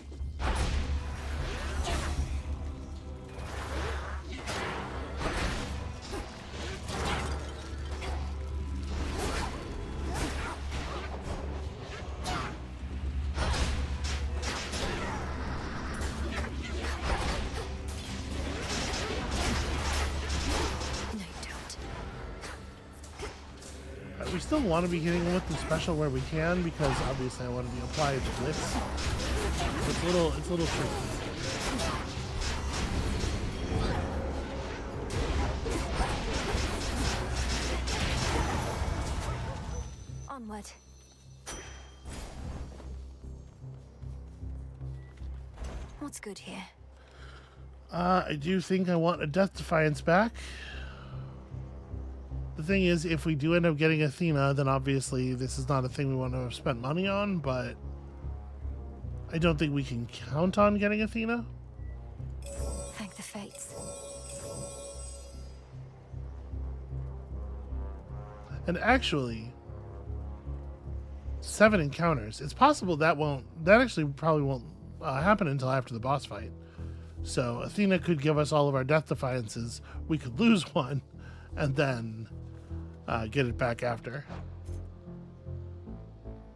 We still want to be hitting them with the special where we can, because obviously I want to be applied to Blitz. It's a little tricky. Onward. What's good here? I do think I want a Death Defiance back. The thing is, if we do end up getting Athena, then obviously this is not a thing we want to have spent money on, but I don't think we can count on getting Athena. Thank the fates. And actually, 7 encounters. It's possible that actually probably won't happen until after the boss fight. So Athena could give us all of our Death Defiances. We could lose one, and then get it back after.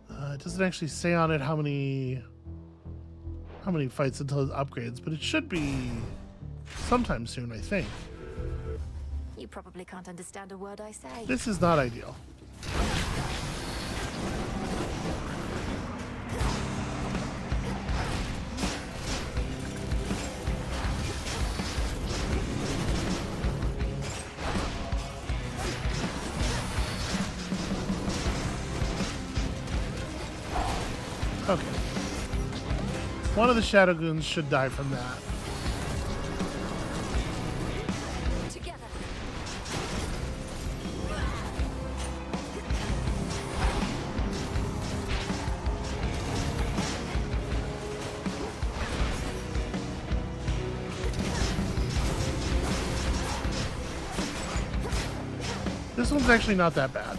It doesn't actually say on it how many fights until it upgrades, but it should be sometime soon, I think. You probably can't understand a word I say. This is not ideal. Okay. One of the Shadow Goons should die from that. Together. This one's actually not that bad.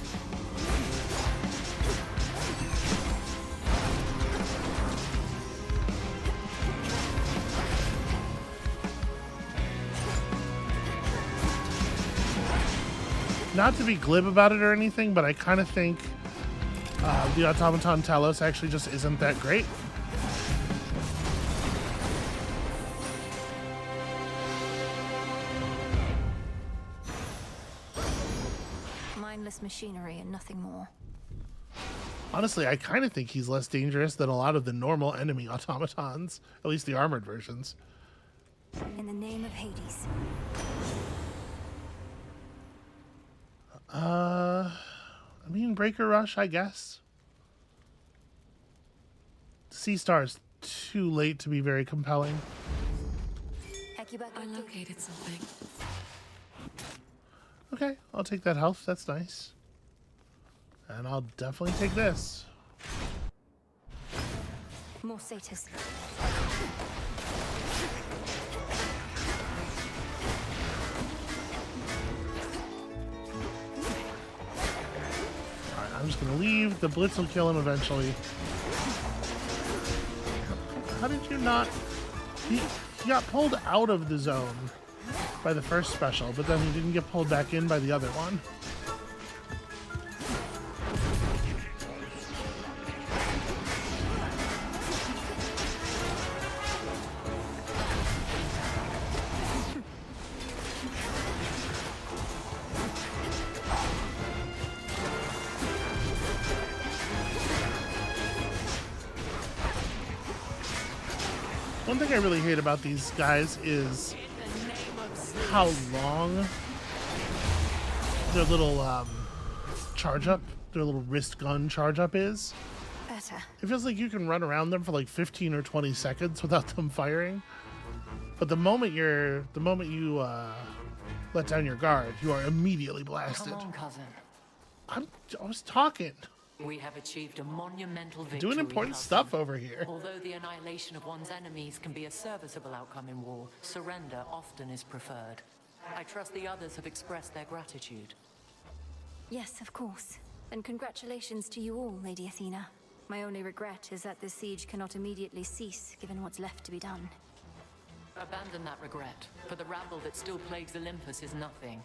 Not to be glib about it or anything, but I kind of think The automaton Talos actually just isn't that great. Mindless machinery and nothing more. Honestly, I kind of think he's less dangerous than a lot of the normal enemy automatons, at least the armored versions. In the name of Hades. I mean, Breaker Rush, I guess. Sea Star's too late to be very compelling. I located something. Okay, I'll take that health. That's nice. And I'll definitely take this. More satyrs. Alright, I'm just gonna leave. The Blitz will kill him eventually. How did you not... He got pulled out of the zone by the first special, but then he didn't get pulled back in by the other one. One thing I really hate about these guys is how long their little charge up, their little wrist gun charge up is. Better. It feels like you can run around them for like 15 or 20 seconds without them firing. But the moment you let down your guard, you are immediately blasted. Come on, cousin. I was talking. We have achieved a monumental victory. Doing important cousin. stuff over here. Although the annihilation of one's enemies can be a serviceable outcome in war, surrender often is preferred. I trust the others have expressed their gratitude. Yes, of course. And congratulations to you all, Lady Athena. My only regret is that this siege cannot immediately cease, given what's left to be done. Abandon that regret, for the rabble that still plagues Olympus is nothing.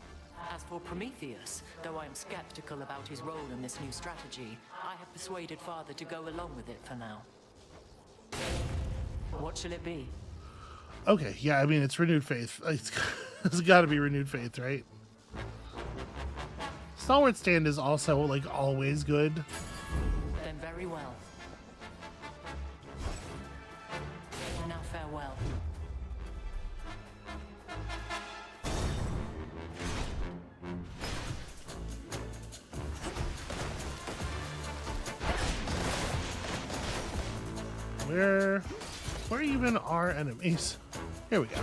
As for Prometheus, though I am skeptical about his role in this new strategy, I have persuaded Father to go along with it for now. What shall it be? Okay, yeah, I mean, it's renewed faith. It's got to be renewed faith, right? Stalwart Stand is also, like, always good. Then very well. Now farewell. Where even are enemies? Here we go.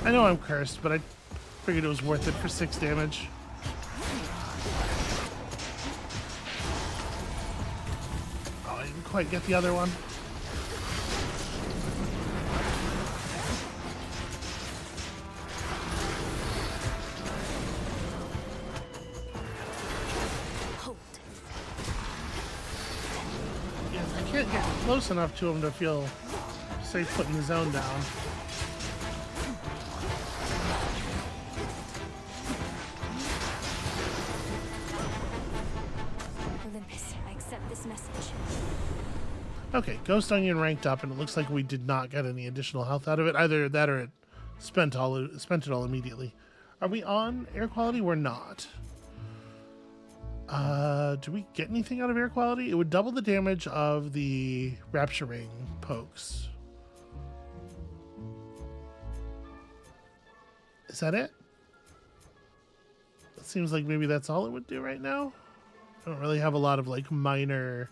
I know I'm cursed, but I figured it was worth it for 6 damage. Oh, I didn't quite get the other one. Yeah, I can't get close enough to him to feel safe putting the zone down. Okay, Ghost Onion ranked up, and it looks like we did not get any additional health out of it. Either that or it spent it all immediately. Are we on air quality? We're not. Do we get anything out of air quality? It would double the damage of the Rapture Ring pokes. Is that it? It seems like maybe that's all it would do right now. I don't really have a lot of like minor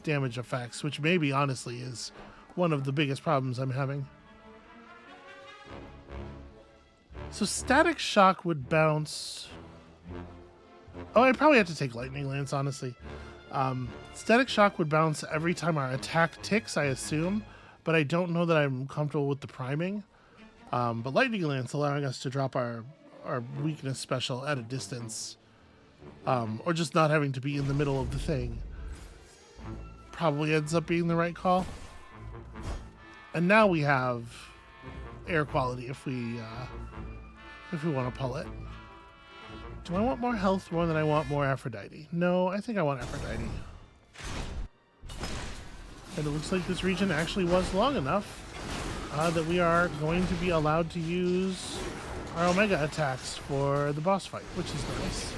damage effects, which maybe honestly is one of the biggest problems I'm having. So static shock would bounce Oh, I probably have to take Lightning Lance, honestly. Static Shock would bounce every time our attack ticks, I assume, but I don't know that I'm comfortable with the priming. But Lightning Lance allowing us to drop our weakness special at a distance, or just not having to be in the middle of the thing, probably ends up being the right call. And now we have air quality if we want to pull it. Do I want more health more than I want more Aphrodite? No, I think I want Aphrodite. And it looks like this region actually was long enough that we are going to be allowed to use our Omega attacks for the boss fight, which is nice.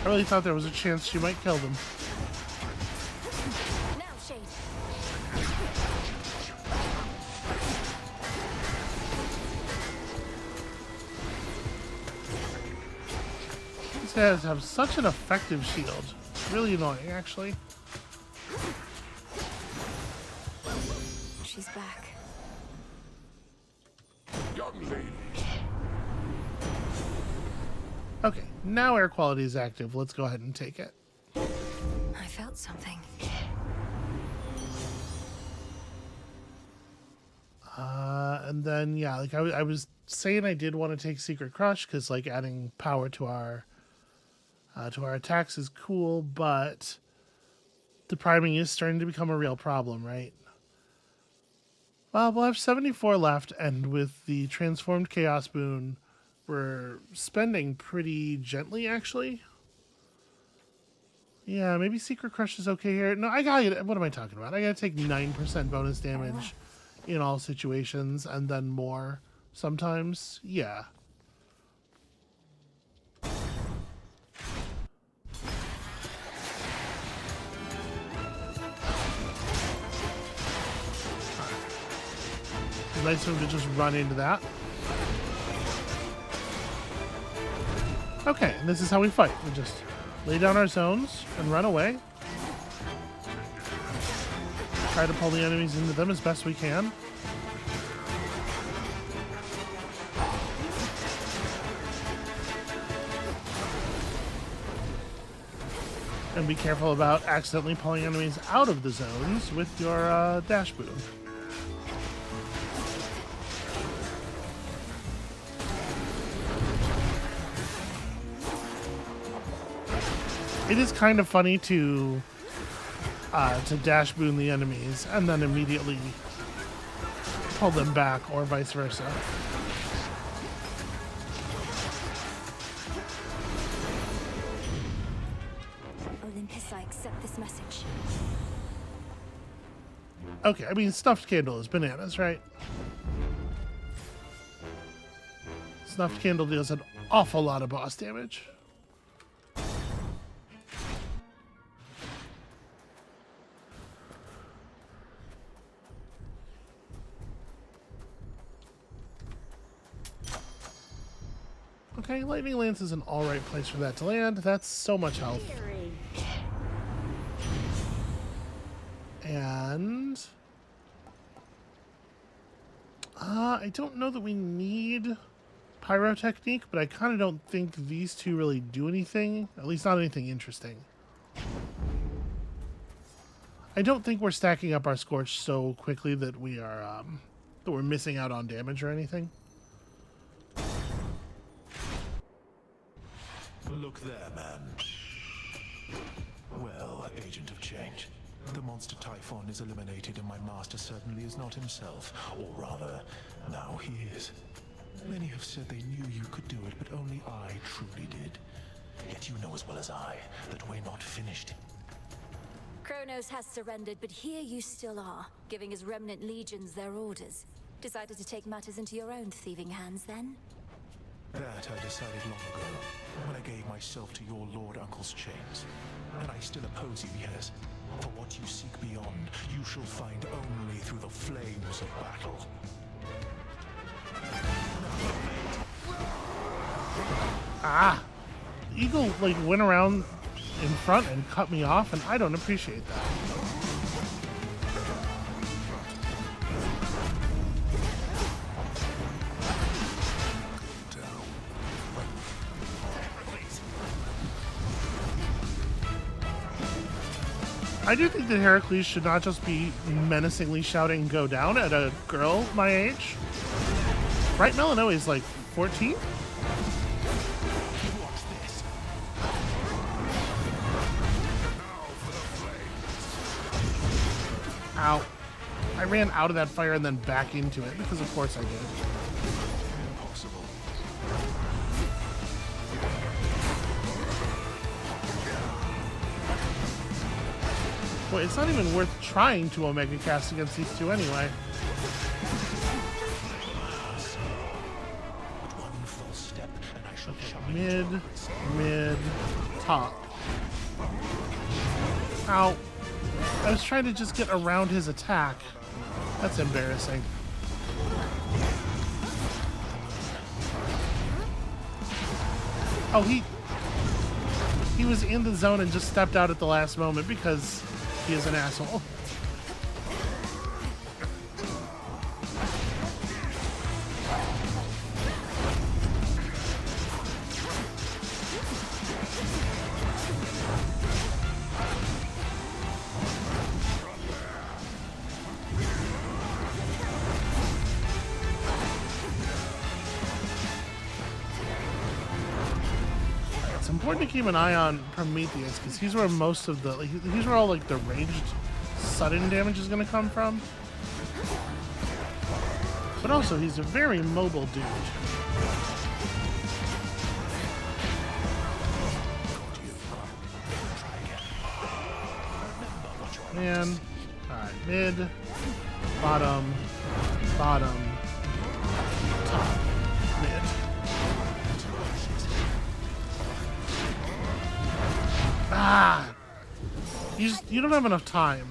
I really thought there was a chance she might kill them. Now, Shade. These guys have such an effective shield. Really annoying, actually. She's back. Young lady. Okay, now air quality is active. Let's go ahead and take it. I felt something. And then, yeah, like I was saying, I did want to take Secret Crush because, like, adding power to our attacks is cool, but the priming is starting to become a real problem, right? Well, we'll have 74 left, and with the transformed Chaos Boon, we're spending pretty gently, actually. Yeah, maybe Secret Crush is okay here. No, I gotta get... What am I talking about? I gotta take 9% bonus damage in all situations, and then more sometimes. Yeah. It's nice of him to just run into that. Okay, and this is how we fight. We just lay down our zones and run away. Try to pull the enemies into them as best we can. And be careful about accidentally pulling enemies out of the zones with your dash boom. It is kind of funny to dash boon the enemies and then immediately pull them back, or vice versa. Olympus, I accept this message. Okay, I mean, Snuffed Candle is bananas, right? Snuffed Candle deals an awful lot of boss damage. Okay, Lightning Lance is an alright place for that to land. That's so much health. And... I don't know that we need Pyrotechnique, but I kind of don't think these two really do anything. At least not anything interesting. I don't think we're stacking up our Scorch so quickly that we are, that we're missing out on damage or anything. Look there, man. Well, Agent of Change. The monster Typhon is eliminated and my master certainly is not himself. Or rather, now he is. Many have said they knew you could do it, but only I truly did. Yet you know as well as I that we're not finished. Chronos has surrendered, but here you still are, giving his remnant legions their orders. Decided to take matters into your own thieving hands, then? That I decided long ago, when I gave myself to your Lord Uncle's chains. And I still oppose you, yes. For what you seek beyond, you shall find only through the flames of battle. Ah! The eagle, like, went around in front and cut me off, and I don't appreciate that. I do think that Heracles should not just be menacingly shouting "go down" at a girl my age. Right, Melanoe is like 14? Ow. I ran out of that fire and then back into it, because of course I did. Impossible. Boy, it's not even worth trying to Omega cast against these two anyway. One false step, and I shall Mid, top. Ow. I was trying to just get around his attack. That's embarrassing. Oh, he was in the zone and just stepped out at the last moment because he is an asshole. It's important to keep an eye on Prometheus because he's where most of the he's where all like the ranged sudden damage is going to come from. But also he's a very mobile dude. Man, alright, mid, bottom, bottom, top, mid. Ah! You don't have enough time.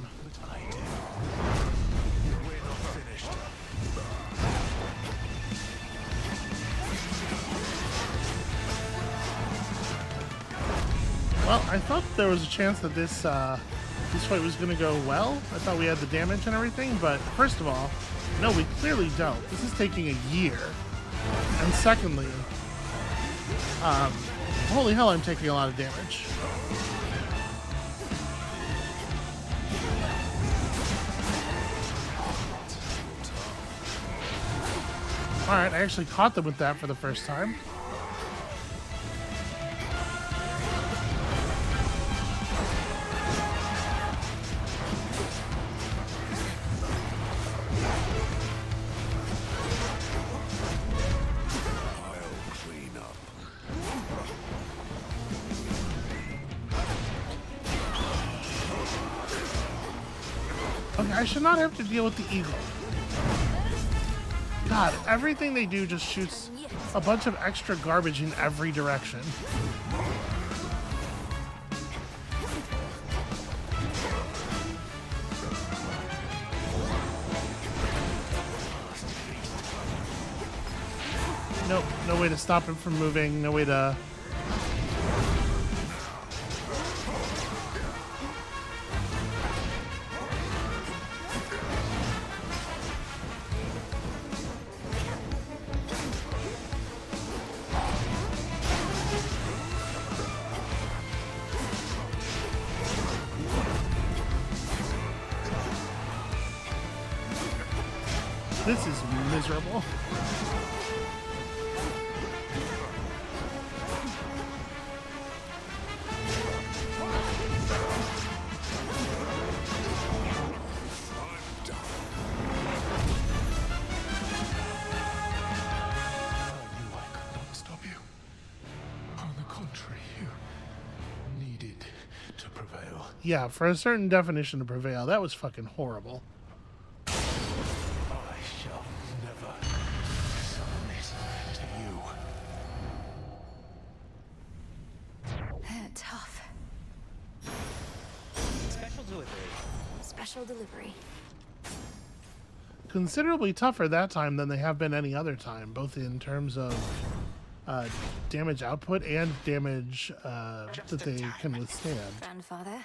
Well, I thought there was a chance that this fight was going to go well. I thought we had the damage and everything, but first of all, no, we clearly don't. This is taking a year. And secondly, holy hell, I'm taking a lot of damage. Alright, I actually caught them with that for the first time. Okay, I should not have to deal with the eagle. God, everything they do just shoots a bunch of extra garbage in every direction. Nope, no way to stop him from moving, no way to... This is miserable. Yeah, for a certain definition to prevail, that was fucking horrible. I shall never submit to you. Special delivery. Considerably tougher that time than they have been any other time, both in terms of damage output and damage that they can withstand. Grandfather.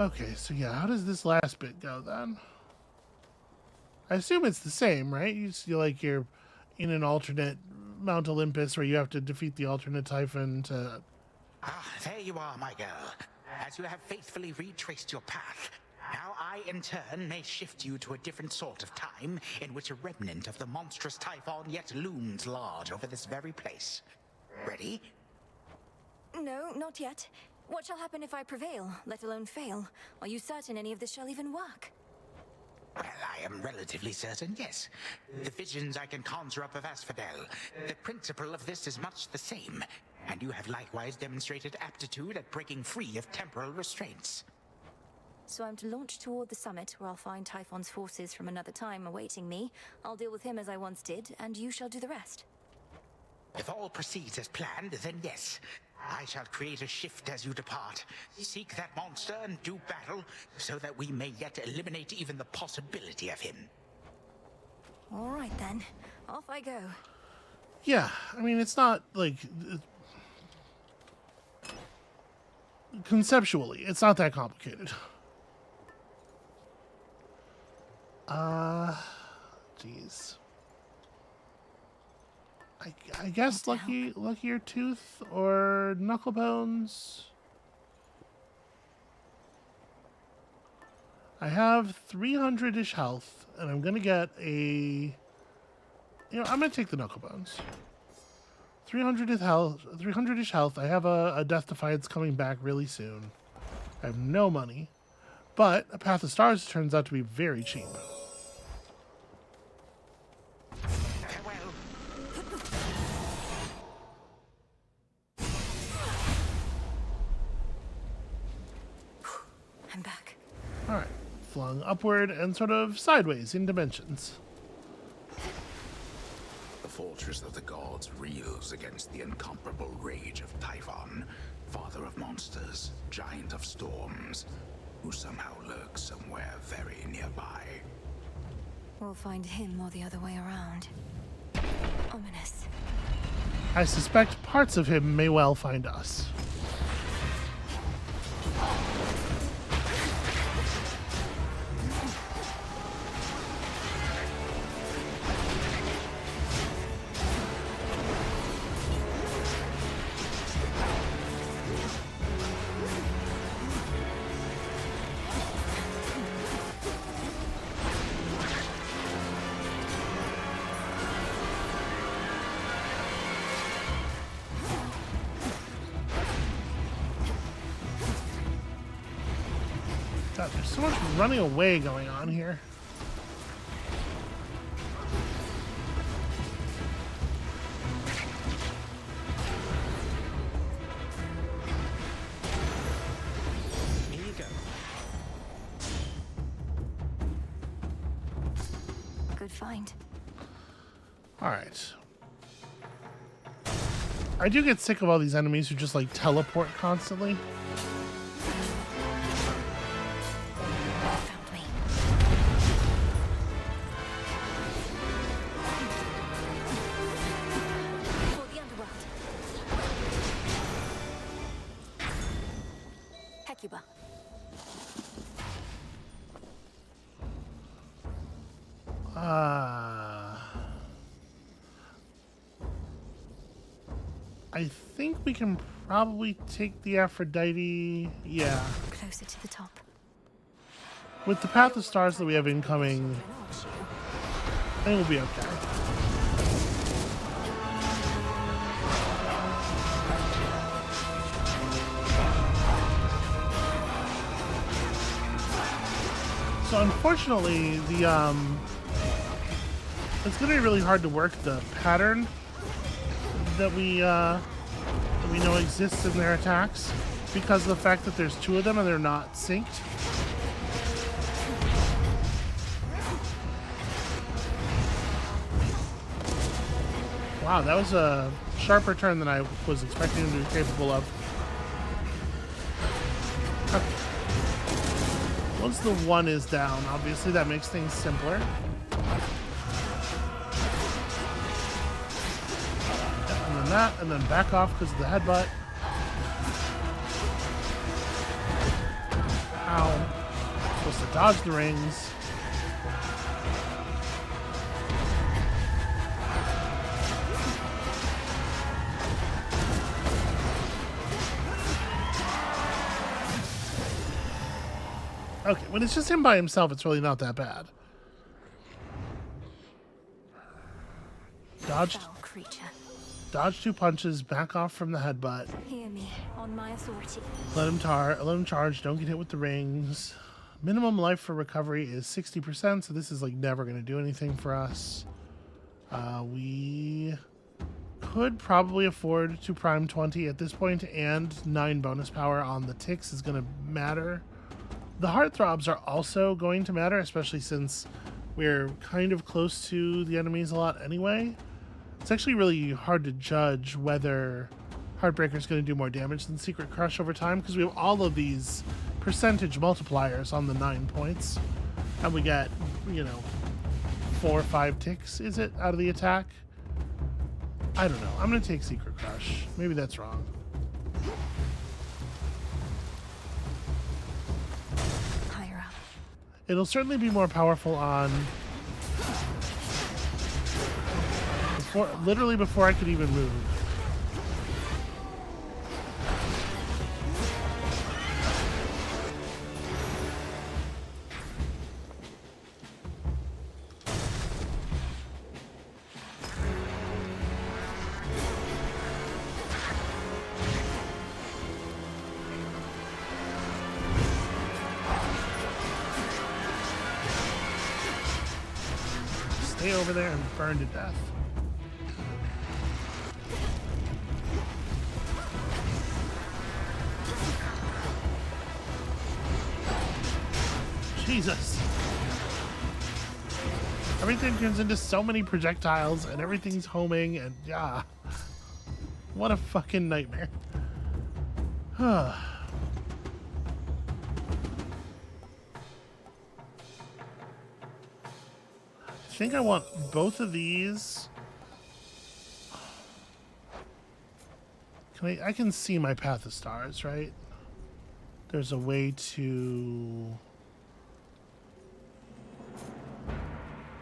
Okay, so yeah, how does this last bit go then? I assume it's the same, right? You feel like you're in an alternate Mount Olympus where you have to defeat the alternate Typhon to... Ah, there you are, my girl. As you have faithfully retraced your path, now I, in turn, may shift you to a different sort of time in which a remnant of the monstrous Typhon yet looms large over this very place. Ready? No, not yet. What shall happen if I prevail, let alone fail? Are you certain any of this shall even work? Well, I am relatively certain, yes. The visions I can conjure up of Asphodel, the principle of this is much the same, and you have likewise demonstrated aptitude at breaking free of temporal restraints. So I'm to launch toward the summit, where I'll find Typhon's forces from another time awaiting me. I'll deal with him as I once did, and you shall do the rest. If all proceeds as planned, then yes. I shall create a shift as you depart. Seek that monster and do battle, so that we may yet eliminate even the possibility of him. All right then, off I go. Yeah, I mean, it's not like... Conceptually, it's not that complicated. Jeez. I guess luckier tooth or knuckle bones. I have 300-ish health, and I'm gonna get a. I'm gonna take the knuckle bones. 300-ish health. 300-ish health. I have a Death Defiance coming back really soon. I have no money, but a Path of Stars turns out to be very cheap. I'm back. Alright. Flung upward and sort of sideways in dimensions. The fortress of the gods reels against the incomparable rage of Typhon, father of monsters, giant of storms, who somehow lurks somewhere very nearby. We'll find him or the other way around. Ominous. I suspect parts of him may well find us. God, there's so much running away going on here. Here you go. Good find. All right. I do get sick of all these enemies who just like teleport constantly. I think we can probably take the Aphrodite. Yeah. Closer to the top. With the Path of Stars that we have incoming, I think we'll be okay. So unfortunately, it's going to be really hard to work the pattern that we know exists in their attacks because of the fact that there's two of them and they're not synced. Wow, that was a sharper turn than I was expecting him to be capable of. Okay. as the 1 is down, obviously that makes things simpler. And then that, and then back off because of the headbutt. Ow. Supposed to dodge the rings. Okay, when it's just him by himself, it's really not that bad. Dodge 2 punches, back off from the headbutt. Hear me on my authority. Let him charge, don't get hit with the rings. Minimum life for recovery is 60%, so this is like never going to do anything for us. We could probably afford to prime 20 at this point, and 9 bonus power on the ticks is going to matter. The heartthrobs are also going to matter, especially since we're kind of close to the enemies a lot anyway. It's actually really hard to judge whether Heartbreaker is going to do more damage than Secret Crush over time, because we have all of these percentage multipliers on the 9 points, and we get, you know, 4 or 5 ticks, is it, out of the attack? I don't know. I'm going to take Secret Crush. Maybe that's wrong. It'll certainly be more powerful on literally before I could even move. Stay over there and burn to death. Jesus. Everything turns into so many projectiles and everything's homing and yeah. What a fucking nightmare. I think I want both of these. I can see my path of stars, right? There's a way to...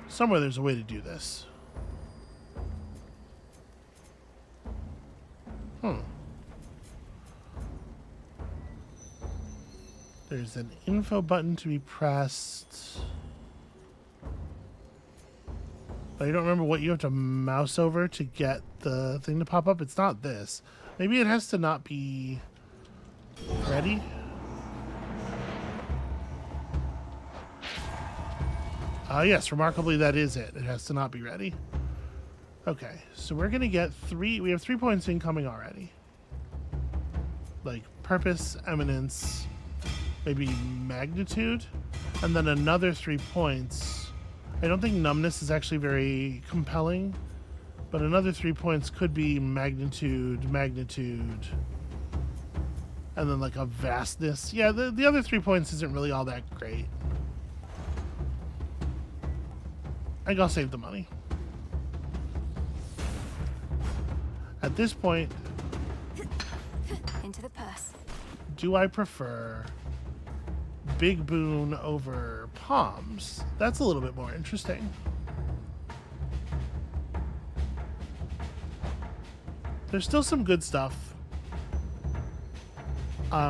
Somewhere there's a way to do this. There's an info button to be pressed. But I don't remember what you have to mouse over to get the thing to pop up. It's not this. Maybe it has to not be ready. Yes, remarkably that is it. It has to not be ready. Okay, so we're gonna get 3. We have 3 points incoming already. Like purpose, eminence, maybe magnitude, and then another 3 points. I don't think numbness is actually very compelling, but another 3 points could be magnitude, and then like a vastness. Yeah, the other 3 points isn't really all that great. I think I'll save the money. At this point, into the purse. Do I prefer Big Boon over Palms? That's a little bit more interesting. There's still some good stuff.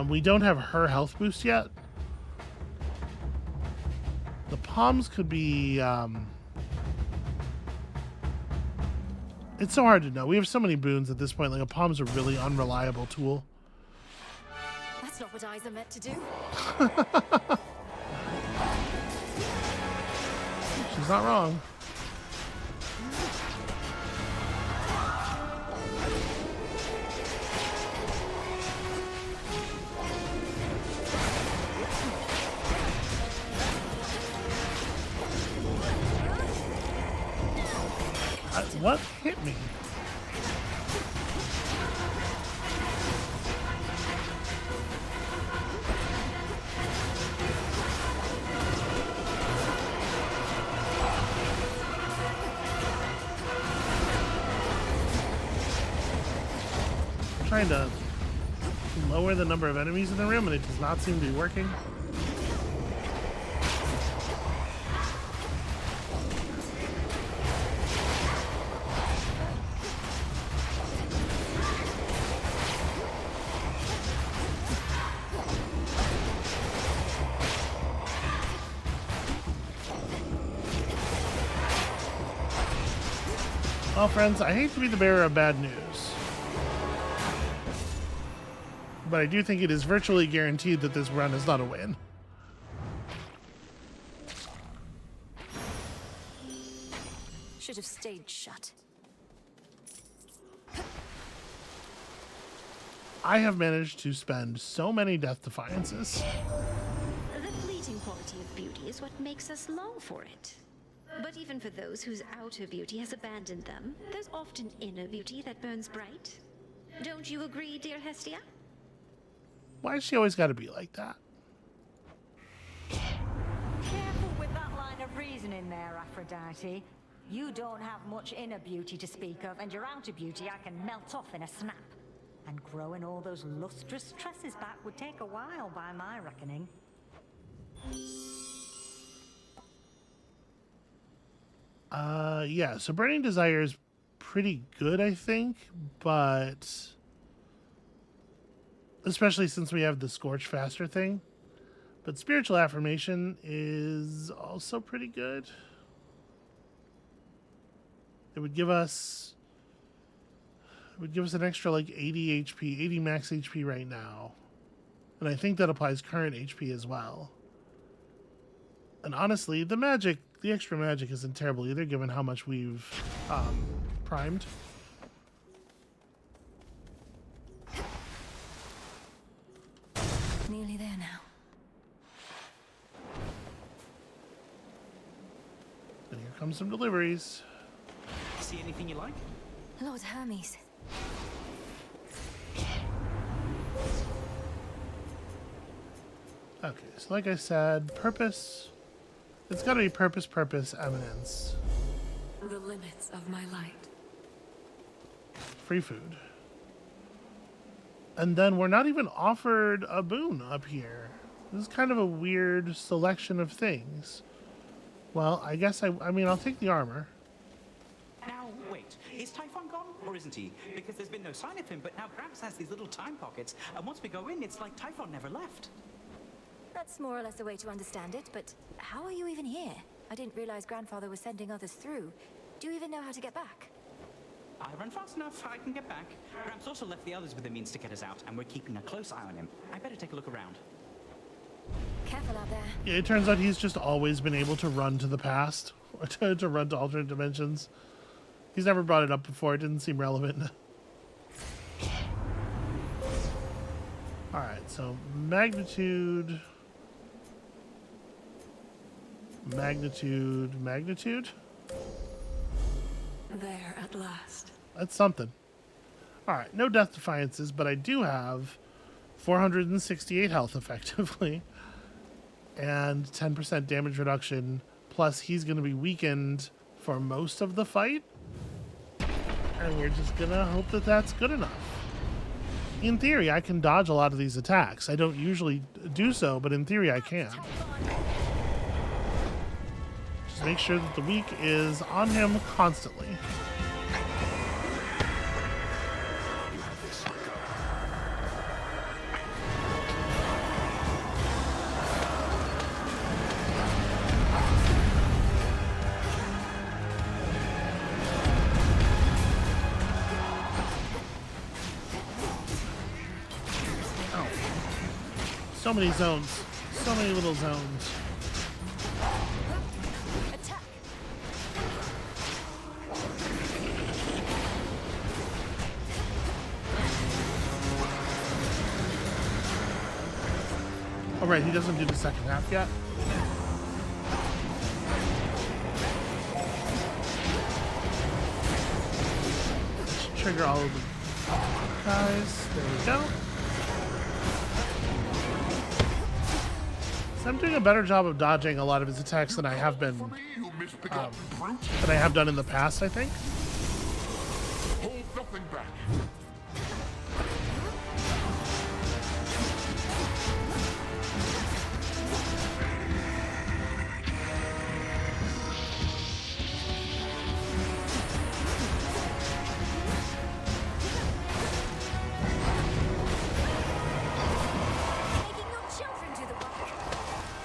We don't have her health boost yet. The Palms could be... It's so hard to know. We have so many boons at this point. Like a Palm's a really unreliable tool. That's not what eyes are meant to do. She's not wrong. What hit me? trying to lower the number of enemies in the room, and it does not seem to be working. Well, friends, I hate to be the bearer of bad news, but I do think it is virtually guaranteed that this run is not a win. Should have stayed shut. I have managed to spend so many Death Defiances. The fleeting quality of beauty is what makes us long for it. But even for those whose outer beauty has abandoned them, there's often inner beauty that burns bright. Don't you agree, dear Hestia? Why has she always got to be like that? Careful with that line of reasoning there, Aphrodite. You don't have much inner beauty to speak of, and your outer beauty I can melt off in a snap. And growing all those lustrous tresses back would take a while by my reckoning. Yeah, so Burning Desire is pretty good, I think, but especially since we have the Scorch Faster thing. But Spiritual Affirmation is also pretty good. It would give us an extra like 80 HP, 80 max HP right now. And I think that applies current HP as well. And honestly, the extra magic isn't terrible either, given how much we've primed. Nearly there now. And here comes some deliveries. See anything you like? Lord Hermes. Okay, so like I said, purpose. It's got to be purpose, eminence. The limits of my light. Free food. And then we're not even offered a boon up here. This is kind of a weird selection of things. Well, I guess I mean, I'll take the armor. Now, wait. Is Typhon gone, or isn't he? Because there's been no sign of him, but now Gramps has these little time pockets, and once we go in, it's like Typhon never left. That's more or less a way to understand it, but how are you even here? I didn't realize Grandfather was sending others through. Do you even know how to get back? I run fast enough, I can get back. Gramps also left the others with the means to get us out, and we're keeping a close eye on him. I better take a look around. Careful out there. Yeah, it turns out he's just always been able to run to the past, or to run to alternate dimensions. He's never brought it up before, it didn't seem relevant. Alright, so magnitude... Magnitude? There at last. That's something. Alright, no Death Defiances, but I do have 468 health effectively. And 10% damage reduction. Plus, he's going to be weakened for most of the fight. And we're just going to hope that that's good enough. In theory, I can dodge a lot of these attacks. I don't usually do so, but in theory, I can. Just make sure that the weak is on him constantly. So many zones. So many little zones. Attack. Oh, right, he doesn't do the second half yet. Let's trigger all of the guys. There we go. I'm doing a better job of dodging a lot of his attacks than I have been, than I have done in the past, I think. Hold nothing back.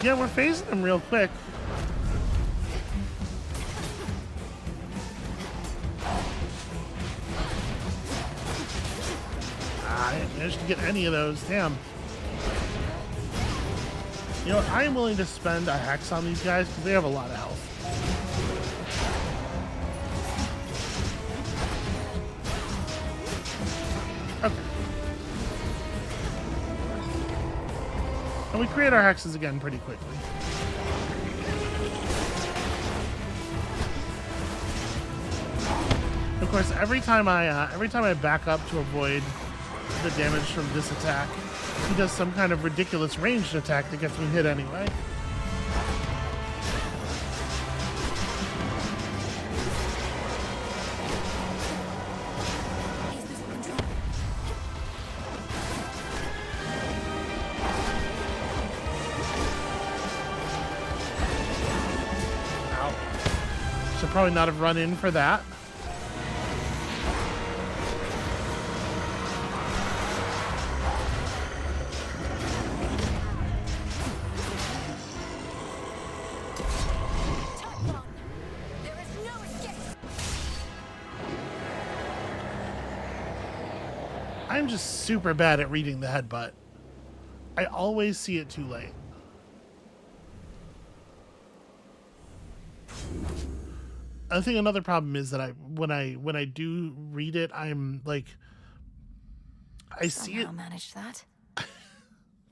Yeah, we're phasing him real quick. I didn't manage to get any of those. Damn. You know, I am willing to spend a hex on these guys because they have a lot of health. Okay. And we create our hexes again pretty quickly. Of course, every time I back up to avoid the damage from this attack, he does some kind of ridiculous ranged attack that gets me hit anyway. Ow. Should probably not have run in for that. I'm just super bad at reading the headbutt. I always see it too late. I think another problem is that when I do read it, I'm like, I see it. I'll manage that.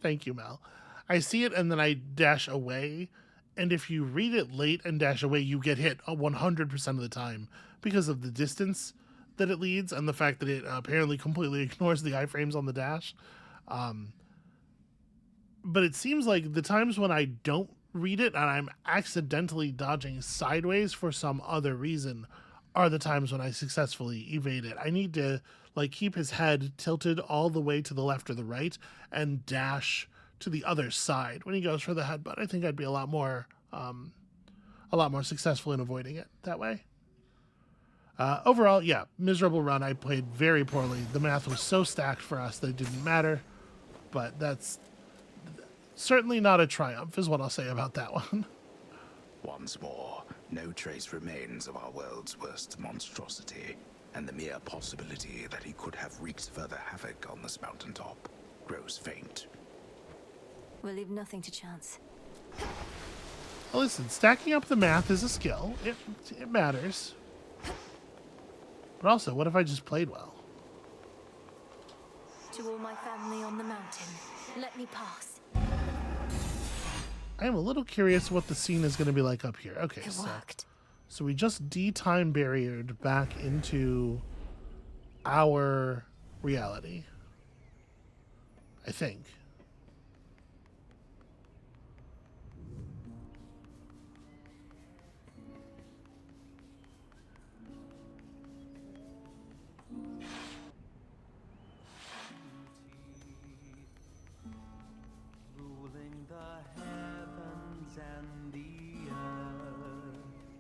Thank you, Mel. I see it and then I dash away. And if you read it late and dash away, you get hit 100% of the time because of the distance that it leads and the fact that it apparently completely ignores the iframes on the dash. But it seems like the times when I don't read it and I'm accidentally dodging sideways for some other reason are the times when I successfully evade it. I need to like keep his head tilted all the way to the left or the right and dash to the other side when he goes for the headbutt. I think I'd be a lot more successful in avoiding it that way. Overall, yeah, miserable run. I played very poorly. The math was so stacked for us that it didn't matter, but that's certainly not a triumph is what I'll say about that one. Once more, no trace remains of our world's worst monstrosity, and the mere possibility that he could have wreaked further havoc on this mountaintop grows faint. We'll leave nothing to chance. Well, listen, stacking up the math is a skill. It matters. But also, what if I just played well? To all my family on the mountain, let me pass. I am a little curious what the scene is going to be like up here. Okay, It worked. So we just de-time barriered back into our reality. I think.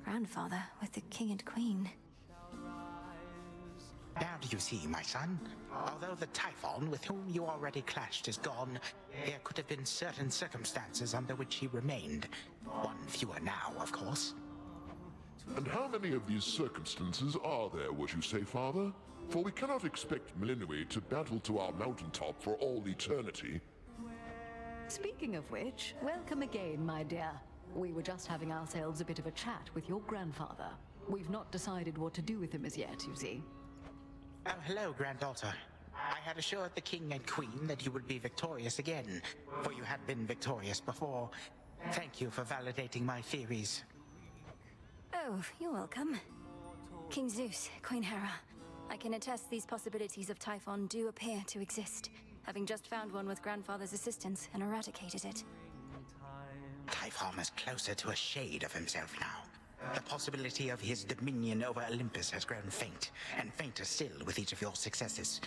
Grandfather with the king and queen. Now do you see, my son? Although the Typhon with whom you already clashed is gone, there could have been certain circumstances under which he remained. One fewer now, of course. And how many of these circumstances are there, would you say, Father? For we cannot expect Melinui to battle to our mountaintop for all eternity. Speaking of which, welcome again, my dear. We were just having ourselves a bit of a chat with your grandfather. We've not decided what to do with him as yet, you see. Oh, hello, granddaughter. I had assured the king and queen that you would be victorious again, for you had been victorious before. Thank you for validating my theories. Oh, you're welcome. King Zeus, Queen Hera. I can attest these possibilities of Typhon do appear to exist, having just found one with Grandfather's assistance and eradicated it. Typhon is closer to a shade of himself now. The possibility of his dominion over Olympus has grown faint, and fainter still with each of your successes.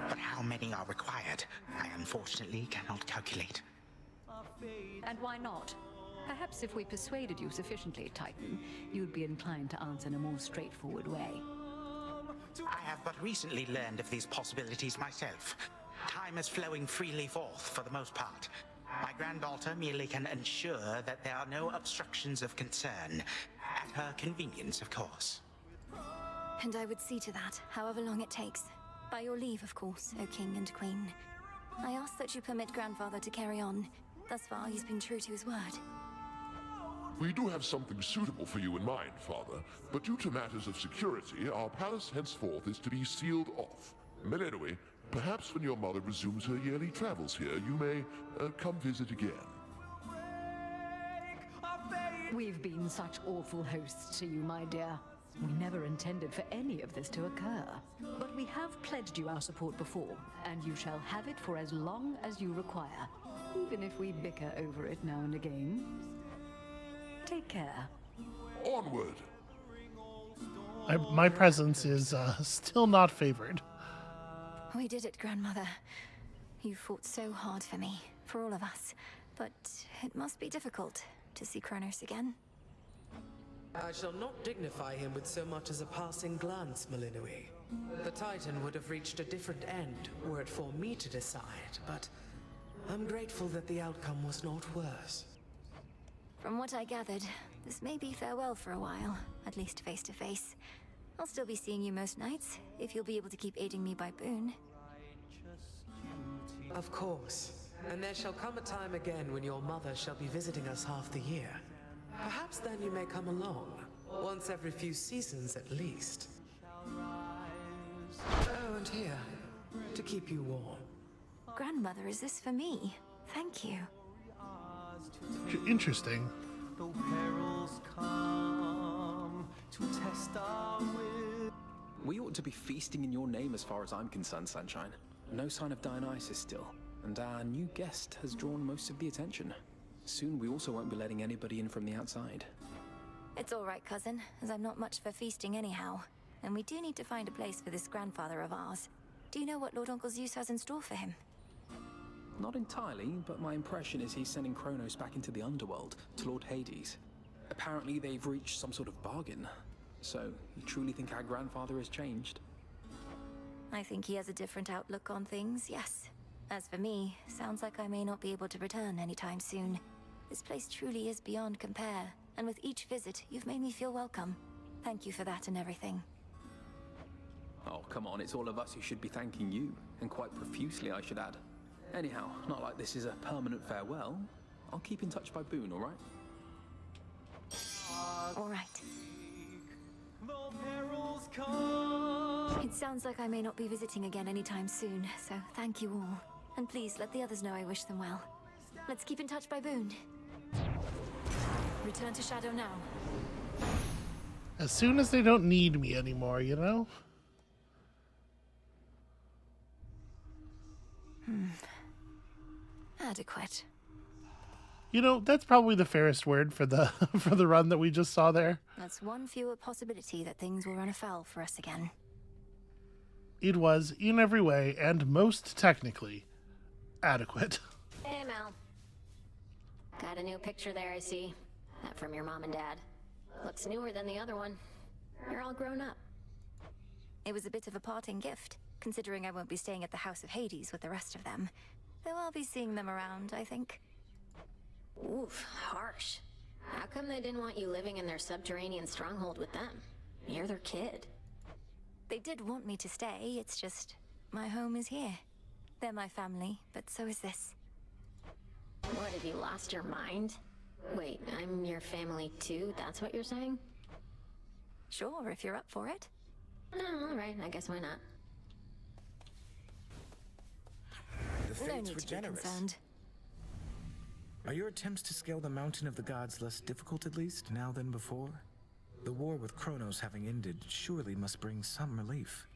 But how many are required, I unfortunately cannot calculate. And why not? Perhaps if we persuaded you sufficiently, Titan, you'd be inclined to answer in a more straightforward way. I have but recently learned of these possibilities myself. Time is flowing freely forth for the most part. My granddaughter merely can ensure that there are no obstructions of concern. At her convenience, of course. And I would see to that, however long it takes. By your leave, of course, O King and Queen. I ask that you permit Grandfather to carry on. Thus far, he's been true to his word. We do have something suitable for you in mind, Father, but due to matters of security, our palace henceforth is to be sealed off. Melenoi, perhaps when your mother resumes her yearly travels here, you may come visit again. We've been such awful hosts to you, my dear. We never intended for any of this to occur. But we have pledged you our support before, and you shall have it for as long as you require, even if we bicker over it now and again. Take care. Onward! My presence is still not favored. We did it, Grandmother. You fought so hard for me, for all of us. But it must be difficult to see Chronos again. I shall not dignify him with so much as a passing glance, Melenoi. The Titan would have reached a different end were it for me to decide, but I'm grateful that the outcome was not worse. From what I gathered, this may be farewell for a while, at least face to face. I'll still be seeing you most nights, if you'll be able to keep aiding me by boon. Of course. And there shall come a time again when your mother shall be visiting us half the year. Perhaps then you may come along, once every few seasons at least. Oh, and here, to keep you warm. Grandmother, is this for me? Thank you. Interesting. Though perils come to test our will. We ought to be feasting in your name as far as I'm concerned, Sunshine. No sign of Dionysus still, and our new guest has drawn most of the attention. Soon we also won't be letting anybody in from the outside. It's all right, cousin, as I'm not much for feasting anyhow. And we do need to find a place for this grandfather of ours. Do you know what Lord Uncle Zeus has in store for him? Not entirely, but my impression is he's sending Chronos back into the Underworld, to Lord Hades. Apparently they've reached some sort of bargain. So, you truly think our grandfather has changed? I think he has a different outlook on things, yes. As for me, sounds like I may not be able to return anytime soon. This place truly is beyond compare, and with each visit, you've made me feel welcome. Thank you for that and everything. Oh, come on, it's all of us who should be thanking you, and quite profusely, I should add. Anyhow, not like this is a permanent farewell. I'll keep in touch by boon, all right? All right. Though perils come. It sounds like I may not be visiting again anytime soon, so thank you all. And please let the others know I wish them well. Let's keep in touch by boon. Return to Shadow now. As soon as they don't need me anymore, you know? Adequate. You know, that's probably the fairest word for the for the run that we just saw there. That's one fewer possibility that things will run afoul for us again. It was, in every way, and most technically, adequate. Hey, Mel. Got a new picture there, I see. That from your mom and dad. Looks newer than the other one. You're all grown up. It was a bit of a parting gift, considering I won't be staying at the House of Hades with the rest of them. Though I'll be seeing them around, I think. Oof, harsh. How come they didn't want you living in their subterranean stronghold with them? You're their kid. They did want me to stay, it's just my home is here. They're my family, but so is this. What, have you lost your mind? Wait, I'm your family too, that's what you're saying? Sure, if you're up for it. No, alright, I guess why not. The No fates need were to be generous. concerned. Are your attempts to scale the mountain of the gods less difficult at least now than before? The war with Chronos having ended surely must bring some relief.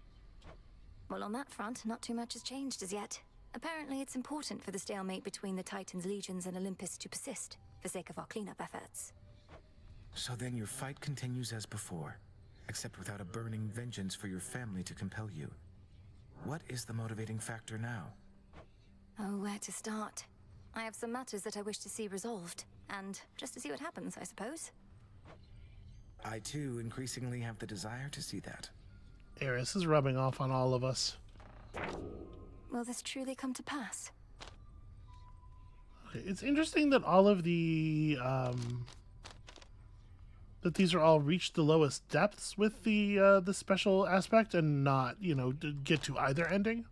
Well, on that front, not too much has changed as yet. Apparently, it's important for the stalemate between the Titans' legions and Olympus to persist, for sake of our cleanup efforts. So then your fight continues as before, except without a burning vengeance for your family to compel you. What is the motivating factor now? Oh, where to start? I have some matters that I wish to see resolved, and just to see what happens, I suppose. I too increasingly have the desire to see that. Eris is rubbing off on all of us. Will this truly come to pass? Okay, it's interesting that all of the that these are all reached the lowest depths with the special aspect and not, you know, to get to either ending.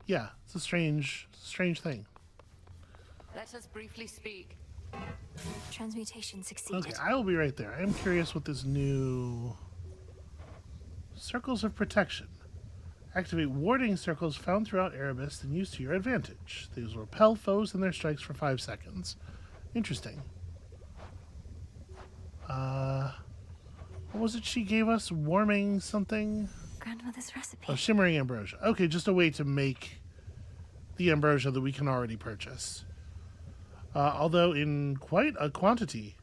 Yeah, it's a strange thing. Let us briefly speak. Transmutation succeeded. Okay, I will be right there. I am curious what this new circles of protection. Activate warding circles found throughout Erebus and use to your advantage. These will repel foes and their strikes for 5 seconds. Interesting. What was it she gave us? Warming something? Grandmother's recipe. Oh, shimmering ambrosia. Okay, just a way to make the ambrosia that we can already purchase. Although in quite a quantity.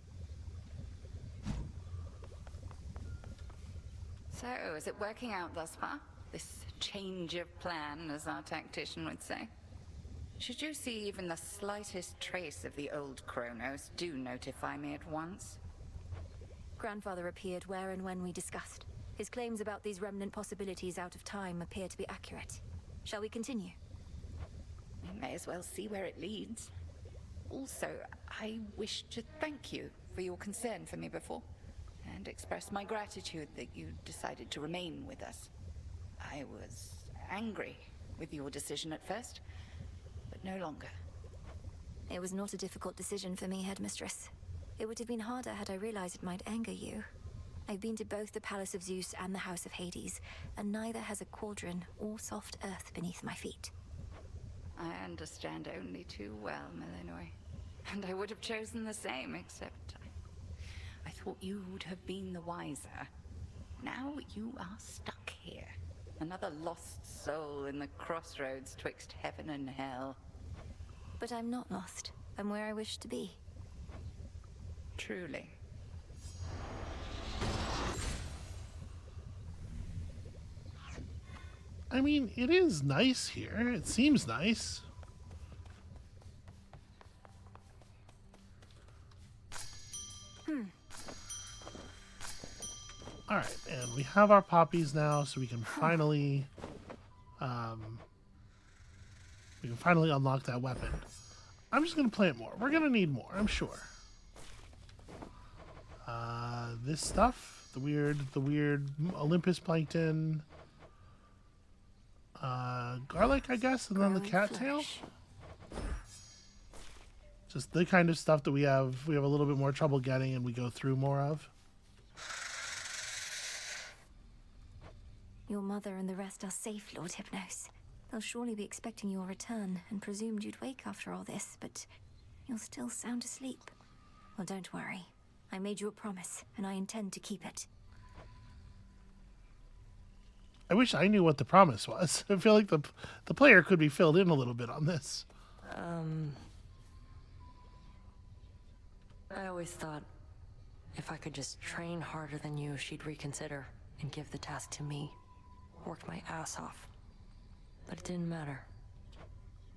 So, is it working out thus far? This change of plan, as our tactician would say? Should you see even the slightest trace of the old Chronos, do notify me at once. Grandfather appeared where and when we discussed. His claims about these remnant possibilities out of time appear to be accurate. Shall we continue? We may as well see where it leads. Also, I wish to thank you for your concern for me before, and express my gratitude that you decided to remain with us. I was angry with your decision at first, but no longer. It was not a difficult decision for me, Headmistress. It would have been harder had I realized it might anger you. I've been to both the Palace of Zeus and the House of Hades, and neither has a cauldron or soft earth beneath my feet. I understand only too well, Melinoy. And I would have chosen the same, except I thought you would have been the wiser. Now you are stuck here. Another lost soul in the crossroads twixt heaven and hell. But I'm not lost. I'm where I wish to be. Truly. I mean, it is nice here. It seems nice. Alright, and we have our poppies now, so we can finally unlock that weapon. I'm just gonna plant more. We're gonna need more, I'm sure. This stuff, the weird Olympus plankton, garlic, I guess, and then the cattail. Just the kind of stuff that we have a little bit more trouble getting and we go through more of. Your mother and the rest are safe, Lord Hypnos. They'll surely be expecting your return and presumed you'd wake after all this, but you're still sound asleep. Well, don't worry. I made you a promise, and I intend to keep it. I wish I knew what the promise was. I feel like the player could be filled in a little bit on this. I always thought if I could just train harder than you, she'd reconsider and give the task to me. Worked my ass off. But it didn't matter.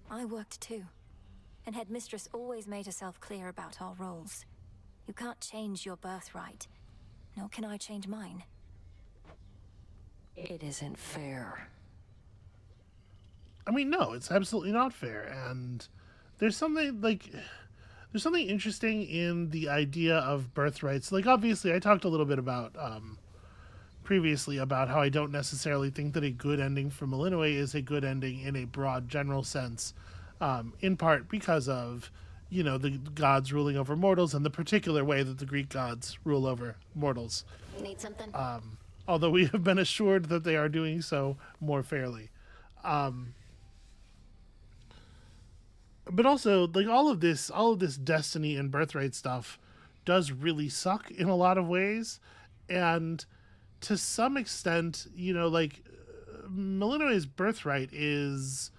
I worked too. And Headmistress always made herself clear about our roles. You can't change your birthright, nor can I change mine. It isn't fair. I mean, no, it's absolutely not fair. And there's something interesting in the idea of birthrights. Like, obviously, I talked a little bit about previously about how I don't necessarily think that a good ending for Melinoe is a good ending in a broad general sense, in part because of, you know, the gods ruling over mortals and the particular way that the Greek gods rule over mortals. Need something? Although we have been assured that they are doing so more fairly. But also, like, all of this destiny and birthright stuff does really suck in a lot of ways. And to some extent, you know, like, Melinoe's birthright is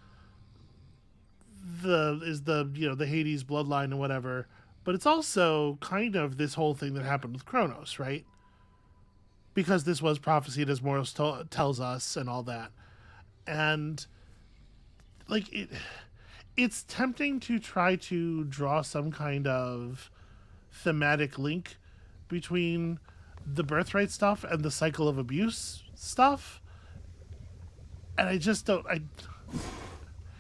the you know, the Hades bloodline and whatever, but it's also kind of this whole thing that happened with Chronos, right? Because this was prophesied, as Moros tells us, and all that. And like, it's tempting to try to draw some kind of thematic link between the birthright stuff and the cycle of abuse stuff, and I just don't.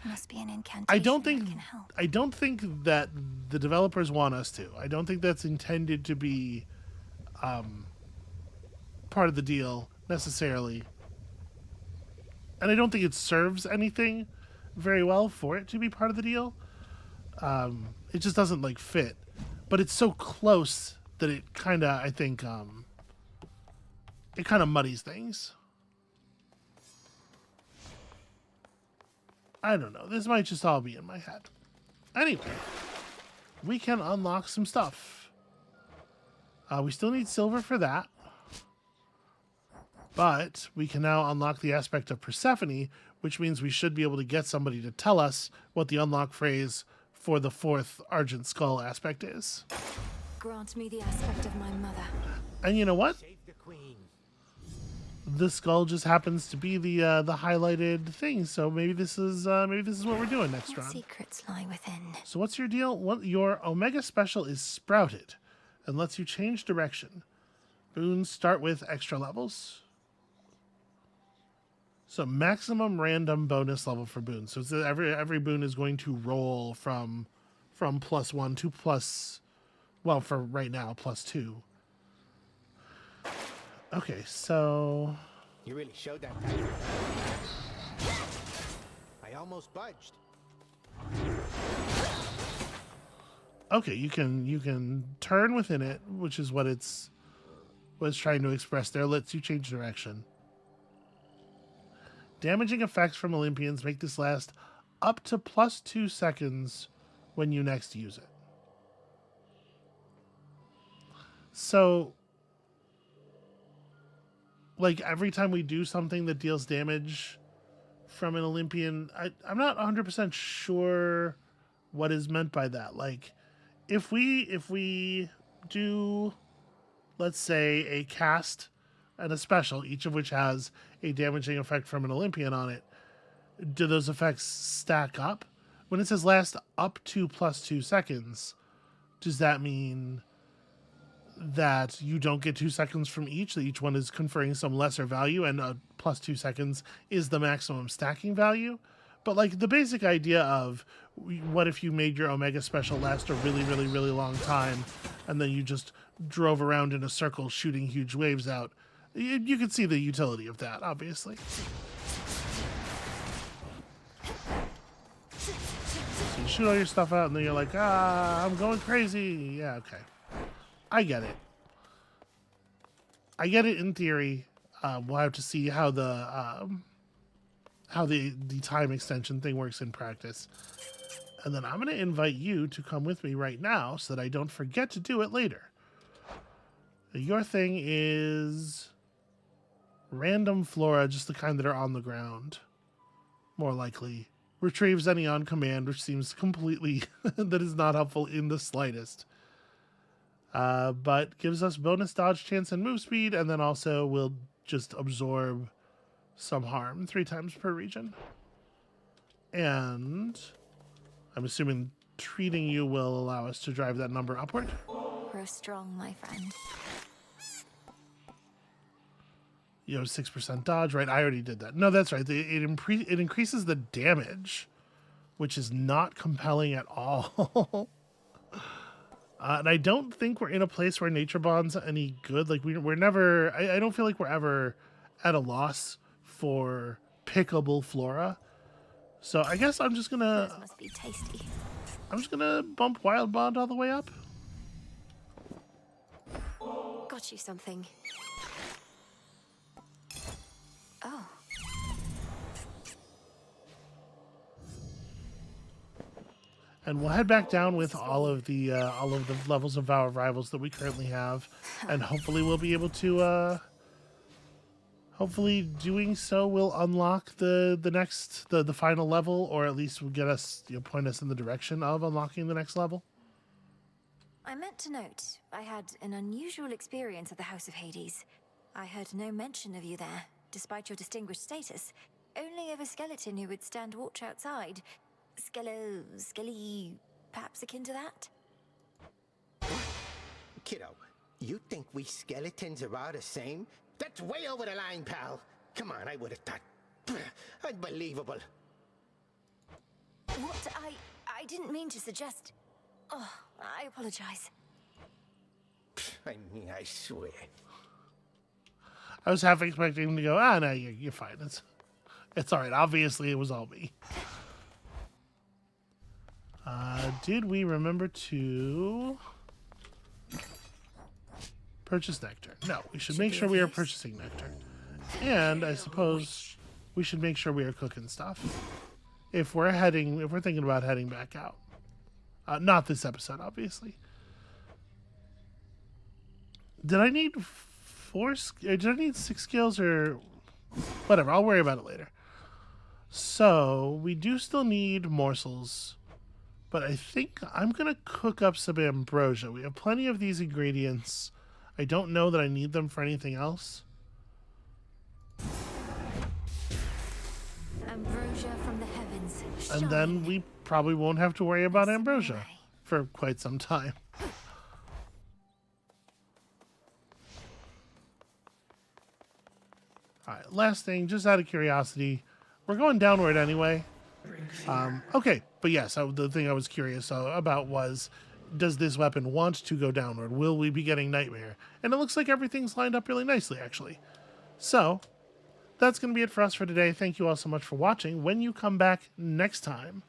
Must be an incantation. I don't think that can help. I don't think that the developers want us to. I don't think that's intended to be part of the deal necessarily. And I don't think it serves anything very well for it to be part of the deal. It just doesn't like fit. But it's so close that it kind of, I think, it kind of muddies things. I don't know. This might just all be in my head. Anyway, we can unlock some stuff. We still need silver for that. But we can now unlock the aspect of Persephone, which means we should be able to get somebody to tell us what the unlock phrase for the 4th Argent Skull aspect is. Grant me the aspect of my mother. And you know what? The skull just happens to be the highlighted thing, so maybe this is what we're doing next What round. secrets lie within? So what's your deal? Your Omega Special is Sprouted and lets you change direction. Boons start with extra levels. So maximum random bonus level for boons. So it's every boon is going to roll from +1 to plus, well, for right now, +2. Okay, so You really showed that. I almost budged. okay, you can turn within it, which is what it's trying to express there. Lets you change direction. Damaging effects from Olympians make this last up to +2 seconds when you next use it. So, like, every time we do something that deals damage from an Olympian, I'm not 100% sure what is meant by that. Like, if we do, let's say, a cast and a special, each of which has a damaging effect from an Olympian on it, do those effects stack up? When it says last up to +2 seconds, does that mean that you don't get 2 seconds from each, that each one is conferring some lesser value and +2 seconds is the maximum stacking value? But like the basic idea of what if you made your Omega Special last a really, really, really long time and then you just drove around in a circle shooting huge waves out, you could see the utility of that, obviously. So you shoot all your stuff out and then you're like, I'm going crazy. Yeah, okay. I get it. I get it in theory. We'll have to see how the time extension thing works in practice. And then I'm going to invite you to come with me right now so that I don't forget to do it later. Your thing is random flora, just the kind that are on the ground. More likely. Retrieves any on command, which seems completely that is not helpful in the slightest. But gives us bonus dodge chance and move speed, and then also will just absorb some harm 3 times per region. And I'm assuming treating you will allow us to drive that number upward. Grow strong, my friend. You have 6% dodge, right? I already did that. No, that's right. It increases the damage, which is not compelling at all. And I don't think we're in a place where nature bond's any good. Like we're never. I don't feel like we're ever at a loss for pickable flora. So I guess I'm just gonna. Those must be tasty. I'm just gonna bump Wild Bond all the way up. Got you something. Oh. And we'll head back down with all of the levels of Vow of Rivals that we currently have, and hopefully we'll be able to. Hopefully, doing so will unlock the final level, or at least will get us, point us in the direction of unlocking the next level. I meant to note, I had an unusual experience at the House of Hades. I heard no mention of you there, despite your distinguished status. Only of a skeleton who would stand watch outside. Skelly, perhaps akin to that? Kiddo, you think we skeletons are all the same? That's way over the line, pal. Come on, I would have thought. Unbelievable. What? I didn't mean to suggest... Oh, I apologize. I mean, I swear. I was half expecting him to go, no, you're fine. It's all right. Obviously, it was all me. Did we remember to purchase nectar? No, we should make sure we are purchasing nectar. And I suppose we should make sure we are cooking stuff. If we're thinking about heading back out. Not this episode, obviously. Did I need 6 skills or whatever? I'll worry about it later. So we do still need morsels, but I think I'm going to cook up some ambrosia. We have plenty of these ingredients. I don't know that I need them for anything else. Ambrosia from the heavens. And then we probably won't have to worry about ambrosia for quite some time. All right, last thing, just out of curiosity, we're going downward anyway. Okay, but yes, the thing I was curious about was, does this weapon want to go downward? Will we be getting Nightmare? And it looks like everything's lined up really nicely, actually. So, that's going to be it for us for today. Thank you all so much for watching. When you come back next time,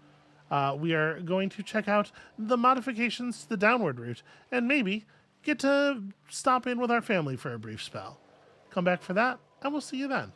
we are going to check out the modifications to the downward route and maybe get to stop in with our family for a brief spell. Come back for that, and we'll see you then.